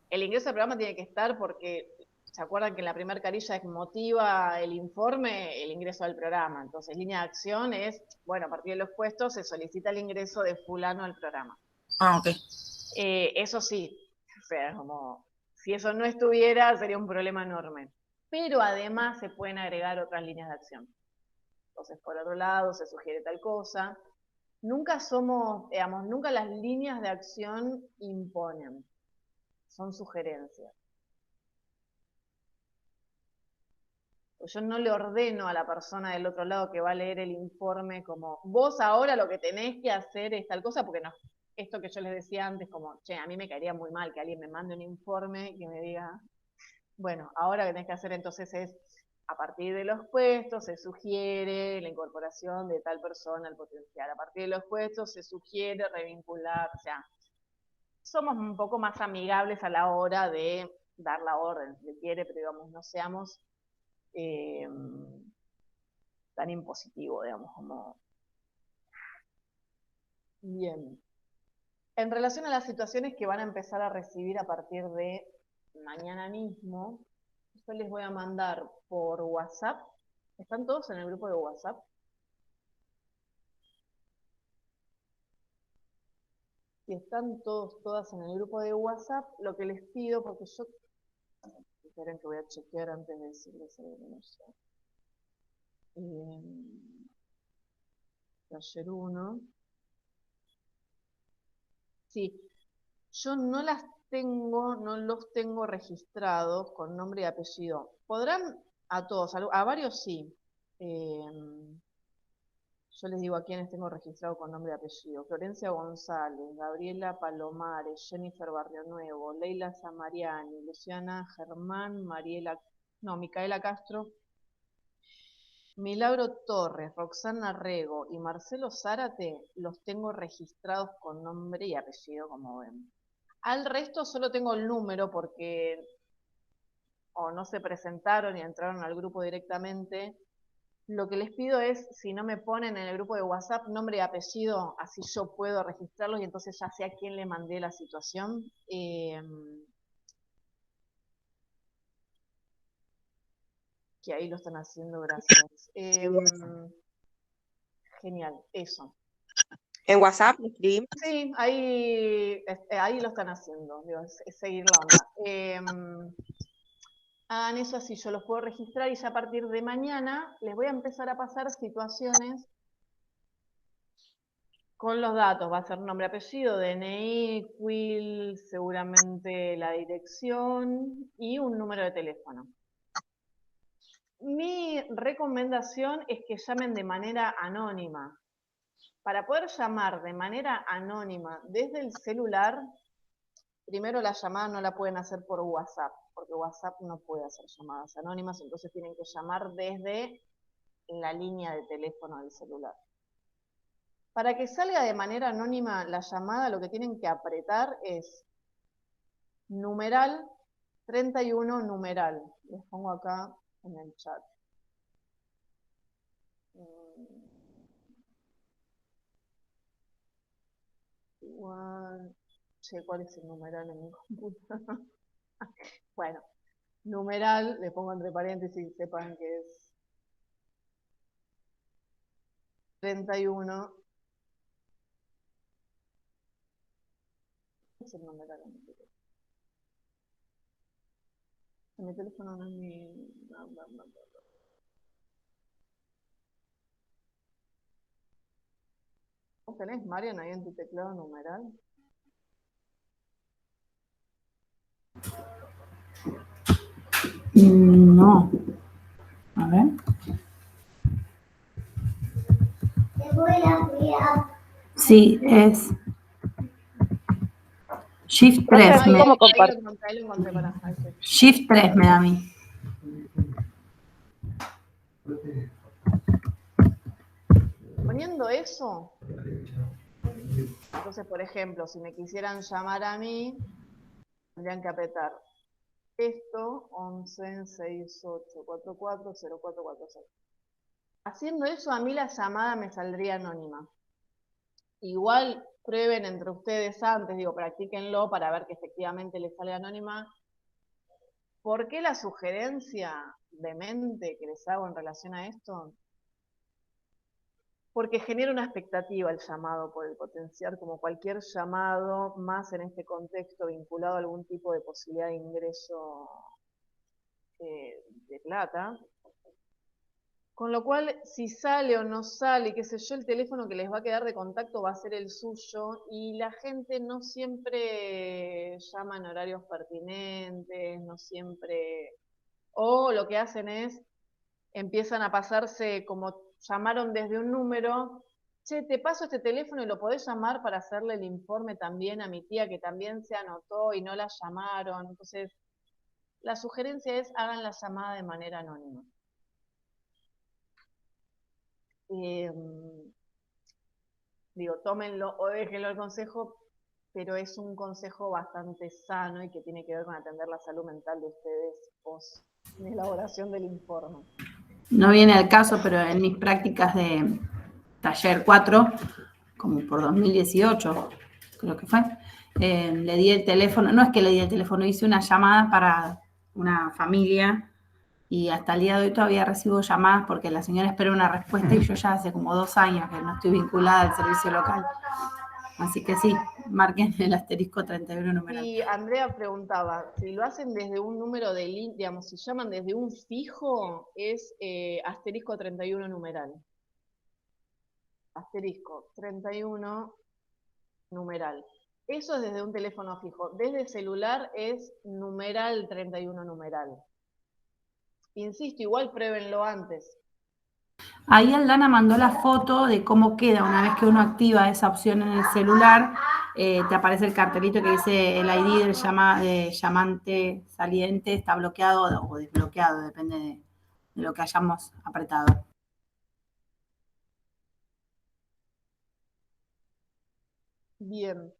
El ingreso al programa tiene que estar porque, ¿se acuerdan que en la primera carilla es motiva el informe, el ingreso al programa? Entonces, línea de acción es, bueno, a partir de los puestos se solicita el ingreso de fulano al programa. Ok. Eso sí, o sea, como si eso no estuviera sería un problema enorme. Pero además se pueden agregar otras líneas de acción. Entonces, por otro lado, se sugiere tal cosa. Nunca somos, digamos, nunca las líneas de acción imponen. Son sugerencias. Yo no le ordeno a la persona del otro lado que va a leer el informe como, vos ahora lo que tenés que hacer es tal cosa, porque no, esto que yo les decía antes, como, che, a mí me caería muy mal que alguien me mande un informe y me diga, bueno, ahora lo que tenés que hacer entonces es, a partir de los puestos se sugiere la incorporación de tal persona al potencial, a partir de los puestos se sugiere revincular, o sea, somos un poco más amigables a la hora de dar la orden, si se quiere, pero digamos, no seamos tan impositivo, digamos, como... Bien. En relación a las situaciones que van a empezar a recibir a partir de mañana mismo, yo les voy a mandar por WhatsApp. ¿Están todos en el grupo de WhatsApp? Si están todas en el grupo de WhatsApp, lo que les pido, porque yo... Esperen que voy a chequear antes de decirles algo, no sé. Taller 1. Sí, yo no las tengo, no los tengo registrados con nombre y apellido. Podrán a todos, a varios sí. Yo les digo a quienes tengo registrado con nombre y apellido. Florencia González, Gabriela Palomares, Jennifer Barrio Nuevo, Leila Zamariani, Luciana Germán, Micaela Castro, Milagro Torres, Roxana Rego y Marcelo Zárate los tengo registrados con nombre y apellido, como ven. Al resto solo tengo el número porque o no se presentaron y entraron al grupo directamente. Lo que les pido es, si no me ponen en el grupo de WhatsApp nombre y apellido, así yo puedo registrarlos y entonces ya sé a quién le mandé la situación. Que ahí lo están haciendo, gracias. Genial, eso. ¿En WhatsApp le escribimos? Sí, ahí lo están haciendo, digo, es seguir la onda. Hagan eso así, yo los puedo registrar y ya a partir de mañana les voy a empezar a pasar situaciones con los datos. Va a ser nombre, apellido, DNI, quill, seguramente la dirección y un número de teléfono. Mi recomendación es que llamen de manera anónima. Para poder llamar de manera anónima desde el celular, primero la llamada no la pueden hacer por WhatsApp, porque WhatsApp no puede hacer llamadas anónimas, entonces tienen que llamar desde la línea de teléfono del celular. Para que salga de manera anónima la llamada, lo que tienen que apretar es numeral 31 numeral. Les pongo acá en el chat. ¿Cuál es el numeral en mi computadora? Bueno, numeral, le pongo entre paréntesis, sepan que es 31. ¿Qué es el numeral en mi computadora? Mi teléfono no es mi... ¿Vos tenés, Marian, ahí en tu teclado numeral? No. A ver. Sí, es Shift 3. Ahí lo encontré, pará, ahí sí. Shift 3 me da a mí. Poniendo eso, entonces, por ejemplo, si me quisieran llamar a mí, tendrían que apretar esto, 11 68 44 0446. Haciendo eso, a mí la llamada me saldría anónima. Igual prueben entre ustedes antes, digo, practíquenlo para ver que efectivamente les sale anónima. ¿Por qué la sugerencia demente que les hago en relación a esto? Porque genera una expectativa el llamado por el potenciar, como cualquier llamado, más en este contexto vinculado a algún tipo de posibilidad de ingreso de plata. Con lo cual, si sale o no sale, qué sé yo, el teléfono que les va a quedar de contacto va a ser el suyo y la gente no siempre llama en horarios pertinentes, no siempre... O lo que hacen es, empiezan a pasarse como llamaron desde un número, che, te paso este teléfono y lo podés llamar para hacerle el informe también a mi tía que también se anotó y no la llamaron. Entonces, la sugerencia es hagan la llamada de manera anónima. Digo, tómenlo o déjenlo el consejo, pero es un consejo bastante sano y que tiene que ver con atender la salud mental de ustedes post elaboración del informe. No viene al caso, pero en mis prácticas de taller 4, como por 2018, creo que fue, le di el teléfono, no es que le di el teléfono, hice una llamada para una familia y hasta el día de hoy todavía recibo llamadas porque la señora espera una respuesta y yo ya hace como 2 años que no estoy vinculada al servicio local. Así que sí, marquen el asterisco 31 numeral. Y Andrea preguntaba, si lo hacen desde un número de línea, digamos, si llaman desde un fijo, es asterisco 31 numeral. Asterisco 31 numeral. Eso es desde un teléfono fijo. Desde celular es numeral 31 numeral. Insisto, igual pruébenlo antes. Ahí Aldana mandó la foto de cómo queda una vez que uno activa esa opción en el celular. Te aparece el cartelito que dice el ID del llamante saliente está bloqueado o desbloqueado, depende de lo que hayamos apretado. Bien.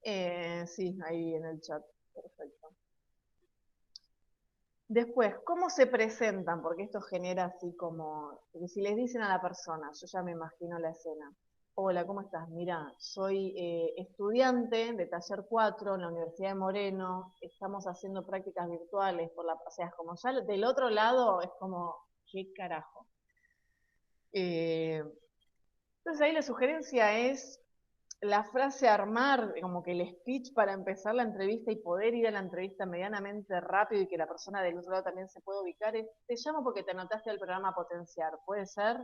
Sí, ahí en el chat. Perfecto. Después, ¿cómo se presentan? Porque esto genera así como, porque si les dicen a la persona, yo ya me imagino la escena. Hola, ¿cómo estás? Mira, soy estudiante de Taller 4 en la Universidad de Moreno, estamos haciendo prácticas virtuales, o sea, es como ya del otro lado es como, ¿qué carajo? Entonces ahí la sugerencia es la frase armar, como que el speech para empezar la entrevista y poder ir a la entrevista medianamente rápido y que la persona del otro lado también se pueda ubicar, es, te llamo porque te anotaste al programa Potenciar. ¿Puede ser?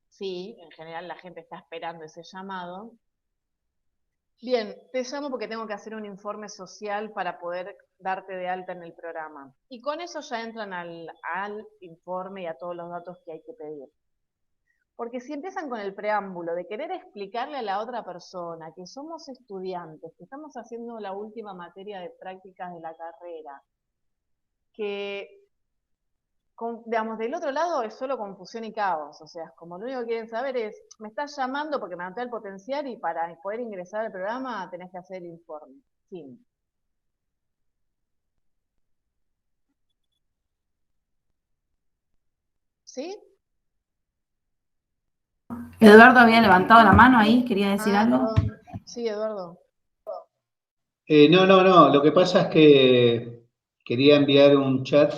Sí, en general la gente está esperando ese llamado. Bien, te llamo porque tengo que hacer un informe social para poder darte de alta en el programa. Y con eso ya entran al informe y a todos los datos que hay que pedir. Porque si empiezan con el preámbulo de querer explicarle a la otra persona que somos estudiantes, que estamos haciendo la última materia de prácticas de la carrera, que, digamos, del otro lado es solo confusión y caos, o sea, como lo único que quieren saber es, me estás llamando porque me anoté al potenciar y para poder ingresar al programa tenés que hacer el informe. Fin. ¿Sí? Eduardo había levantado la mano ahí, quería decir algo. Perdón. Sí, Eduardo. No, lo que pasa es que quería enviar un chat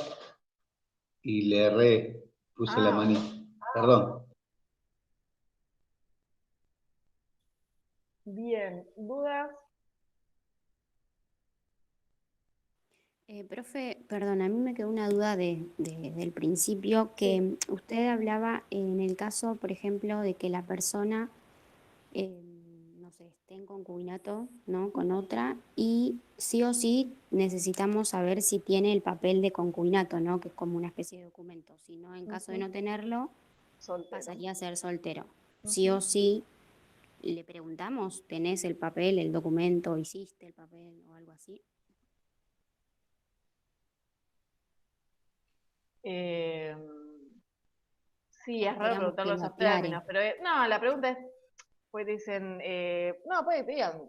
y le puse la manita. Perdón. Bien, ¿dudas? Profe, perdón, a mí me quedó una duda del principio, que usted hablaba en el caso, por ejemplo, de que la persona, no sé, esté en concubinato, ¿no? Con otra, y sí o sí necesitamos saber si tiene el papel de concubinato, ¿no? Que es como una especie de documento. Si no, en caso de no tenerlo, pasaría a ser soltero. Sí o sí le preguntamos, ¿tenés el papel, el documento, hiciste el papel o algo así? Sí, es raro Queríamos preguntarlo que en lo esos aclare. términos, pero no, la pregunta es, pues dicen, no, pues digan,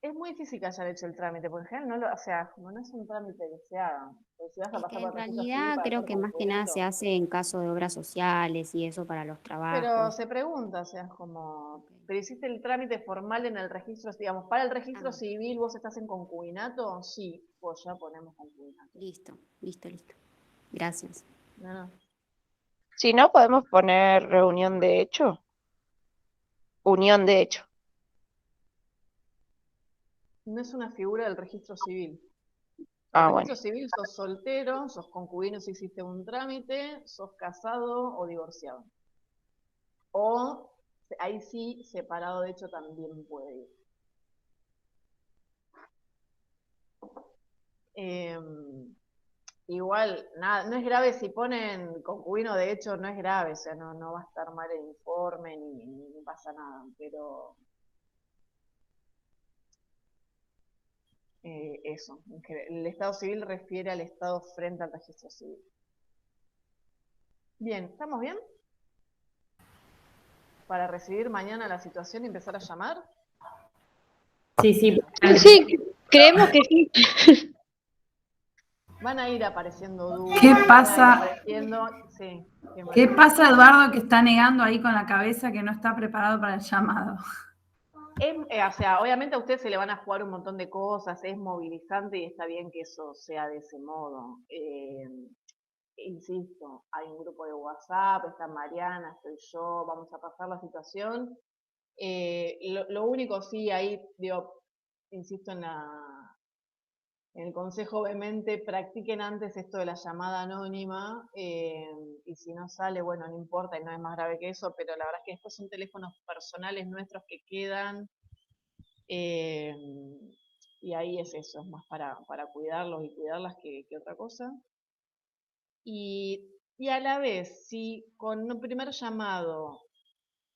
es muy difícil que hayan hecho el trámite, porque en general no lo, o sea, como no es un trámite que se haga, pues si vas a Es que pasar en por registro civil realidad para creo hacer que más que nada concubinato, se hace en caso de obras sociales y eso para los pero trabajos. se pregunta, o sea, es como, pero hiciste el trámite formal en el registro, digamos, para el registro civil vos estás en concubinato, sí, pues ya ponemos concubinato. Listo. Gracias. No. Si no, podemos poner reunión de hecho. Unión de hecho. No es una figura del registro civil. Ah, En el bueno. registro civil sos soltero, sos concubino si hiciste un trámite, sos casado o divorciado. O ahí sí, separado de hecho también puede ir. Igual, nada, no es grave si ponen concubino de hecho, no es grave, o sea, no va a estar mal el informe ni pasa nada, pero eso, que el estado civil refiere al estado frente al registro civil. Bien, ¿estamos bien? Para recibir mañana la situación y empezar a llamar. Sí. Sí, creemos que sí. Van a ir apareciendo dudas. ¿Qué van a ir pasa? apareciendo, sí, ¿Qué pasa, Eduardo, que está negando ahí con la cabeza que no está preparado para el llamado? O sea, obviamente a usted se le van a jugar un montón de cosas, es movilizante y está bien que eso sea de ese modo. Insisto, hay un grupo de WhatsApp, está Mariana, estoy yo, vamos a pasar la situación. Lo único sí, ahí, digo, insisto en el consejo vehemente, practiquen antes esto de la llamada anónima, y si no sale, bueno, no importa y no es más grave que eso, pero la verdad es que después son teléfonos personales nuestros que quedan, y ahí es eso, es más para cuidarlos y cuidarlas que otra cosa. Y a la vez, si con un primer llamado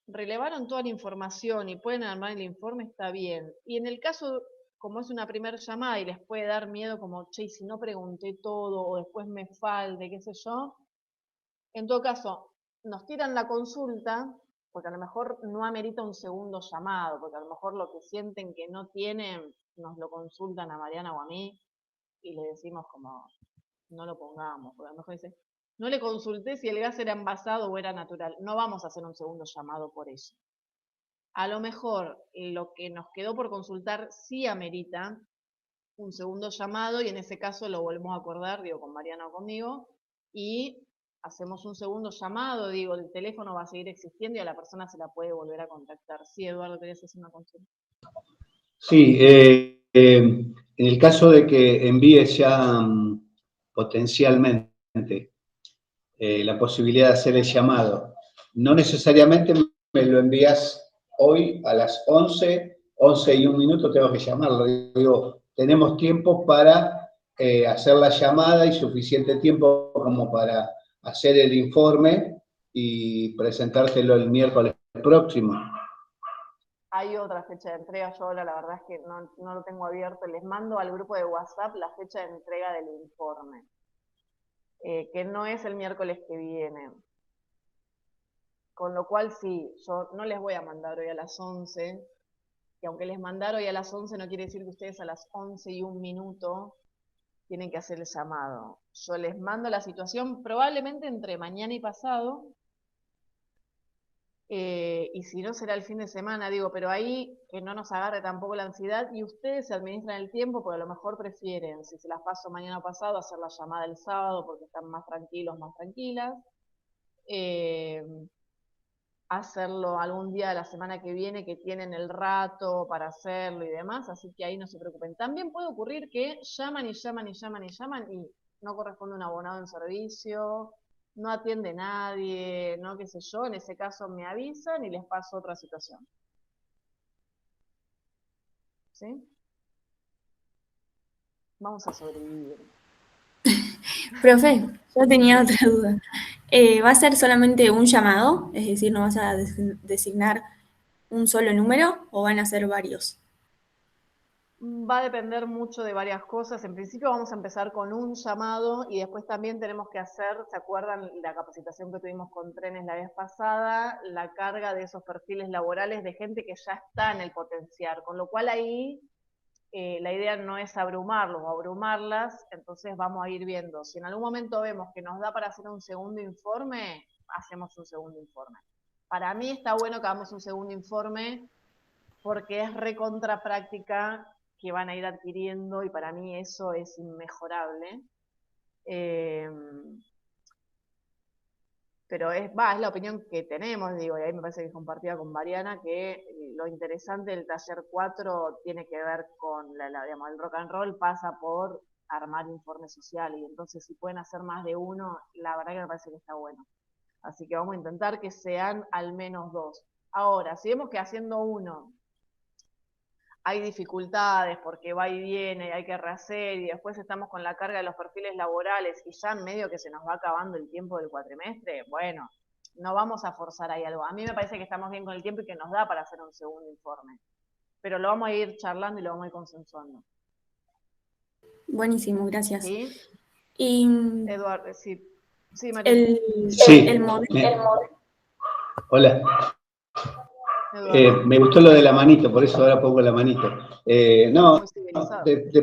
relevaron toda la información y pueden armar el informe, está bien. Y en el caso, como es una primera llamada y les puede dar miedo como, che, si no pregunté todo o después me falte, qué sé yo, en todo caso, nos tiran la consulta, porque a lo mejor no amerita un segundo llamado, porque a lo mejor lo que sienten que no tienen, nos lo consultan a Mariana o a mí y le decimos como, no lo pongamos, porque a lo mejor dice, no le consulté si el gas era envasado o era natural, no vamos a hacer un segundo llamado por eso. A lo mejor lo que nos quedó por consultar sí amerita un segundo llamado y en ese caso lo volvemos a acordar, digo, con Mariana o conmigo, y hacemos un segundo llamado, digo, el teléfono va a seguir existiendo y a la persona se la puede volver a contactar. Sí, Eduardo, ¿querías hacer una consulta? Sí, en el caso de que envíes ya potencialmente la posibilidad de hacer el llamado, no necesariamente me lo envías hoy a las 11 y 1 minuto tengo que llamarlo. Digo, tenemos tiempo para hacer la llamada y suficiente tiempo como para hacer el informe y presentártelo el miércoles próximo. Hay otra fecha de entrega, yo ahora la verdad es que no lo tengo abierto, les mando al grupo de WhatsApp la fecha de entrega del informe, que no es el miércoles que viene. Con lo cual sí, yo no les voy a mandar hoy a las 11, y aunque les mandar hoy a las 11 no quiere decir que ustedes a las 11 y 1 minuto tienen que hacer el llamado. Yo les mando la situación probablemente entre mañana y pasado, y si no será el fin de semana, digo, pero ahí que no nos agarre tampoco la ansiedad y ustedes se administran el tiempo porque a lo mejor prefieren, si se las paso mañana o pasado, hacer la llamada el sábado porque están más tranquilos, más tranquilas. hacerlo algún día de la semana que viene que tienen el rato para hacerlo y demás, así que ahí no se preocupen. También puede ocurrir que llaman y llaman y llaman y llaman y no corresponde un abonado en servicio, no atiende nadie, no qué sé yo, en ese caso me avisan y les paso otra situación. ¿Sí? Vamos a sobrevivir. Profe, yo tenía otra duda. ¿Va a ser solamente un llamado? Es decir, ¿no vas a designar un solo número o van a ser varios? Va a depender mucho de varias cosas. En principio vamos a empezar con un llamado y después también tenemos que hacer, ¿se acuerdan la capacitación que tuvimos con trenes la vez pasada? La carga de esos perfiles laborales de gente que ya está en el potenciar, con lo cual ahí la idea no es abrumarlos o abrumarlas, entonces vamos a ir viendo. Si en algún momento vemos que nos da para hacer un segundo informe, hacemos un segundo informe. Para mí está bueno que hagamos un segundo informe porque es recontra práctica que van a ir adquiriendo y para mí eso es inmejorable. Pero es la opinión que tenemos, digo, y ahí me parece que es compartida con Mariana, que lo interesante del taller 4 tiene que ver con, digamos, el rock and roll pasa por armar informe social, y entonces si pueden hacer más de uno, la verdad que me parece que está bueno. Así que vamos a intentar que sean al menos 2. Ahora, si vemos que haciendo uno hay dificultades porque va y viene y hay que rehacer y después estamos con la carga de los perfiles laborales y ya en medio que se nos va acabando el tiempo del cuatrimestre, bueno, no vamos a forzar ahí algo. A mí me parece que estamos bien con el tiempo y que nos da para hacer un segundo informe, pero lo vamos a ir charlando y lo vamos a ir consensuando. Buenísimo, gracias. ¿Sí? Y Eduardo, sí. Sí, María. El modelo. Hola. Me gustó lo de la manito, por eso ahora pongo la manito. Te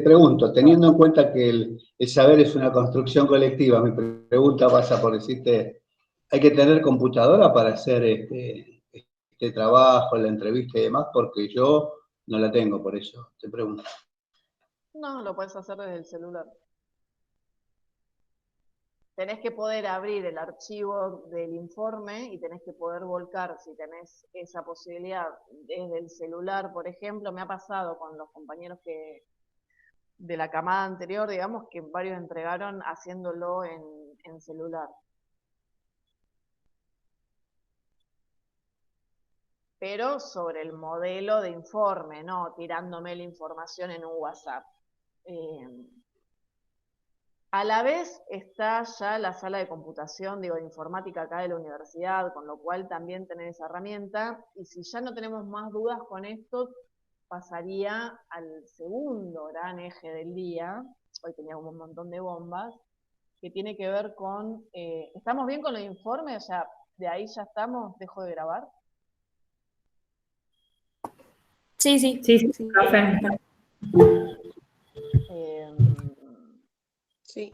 pregunto, teniendo en cuenta que el saber es una construcción colectiva, mi pregunta pasa por decirte, ¿hay que tener computadora para hacer este trabajo, la entrevista y demás? Porque yo no la tengo, por eso te pregunto. No, lo puedes hacer desde el celular. Tenés que poder abrir el archivo del informe y tenés que poder volcar, si tenés esa posibilidad, desde el celular, por ejemplo. Me ha pasado con los compañeros de la camada anterior, digamos, que varios entregaron haciéndolo en celular. Pero sobre el modelo de informe, no tirándome la información en un WhatsApp. A la vez está ya la sala de computación, de informática acá de la universidad, con lo cual también tenés esa herramienta. Y si ya no tenemos más dudas con esto, pasaría al segundo gran eje del día. Hoy teníamos un montón de bombas, que tiene que ver con... ¿estamos bien con los informes? O sea, de ahí ya estamos, dejo de grabar. Sí. Perfecto. Sí.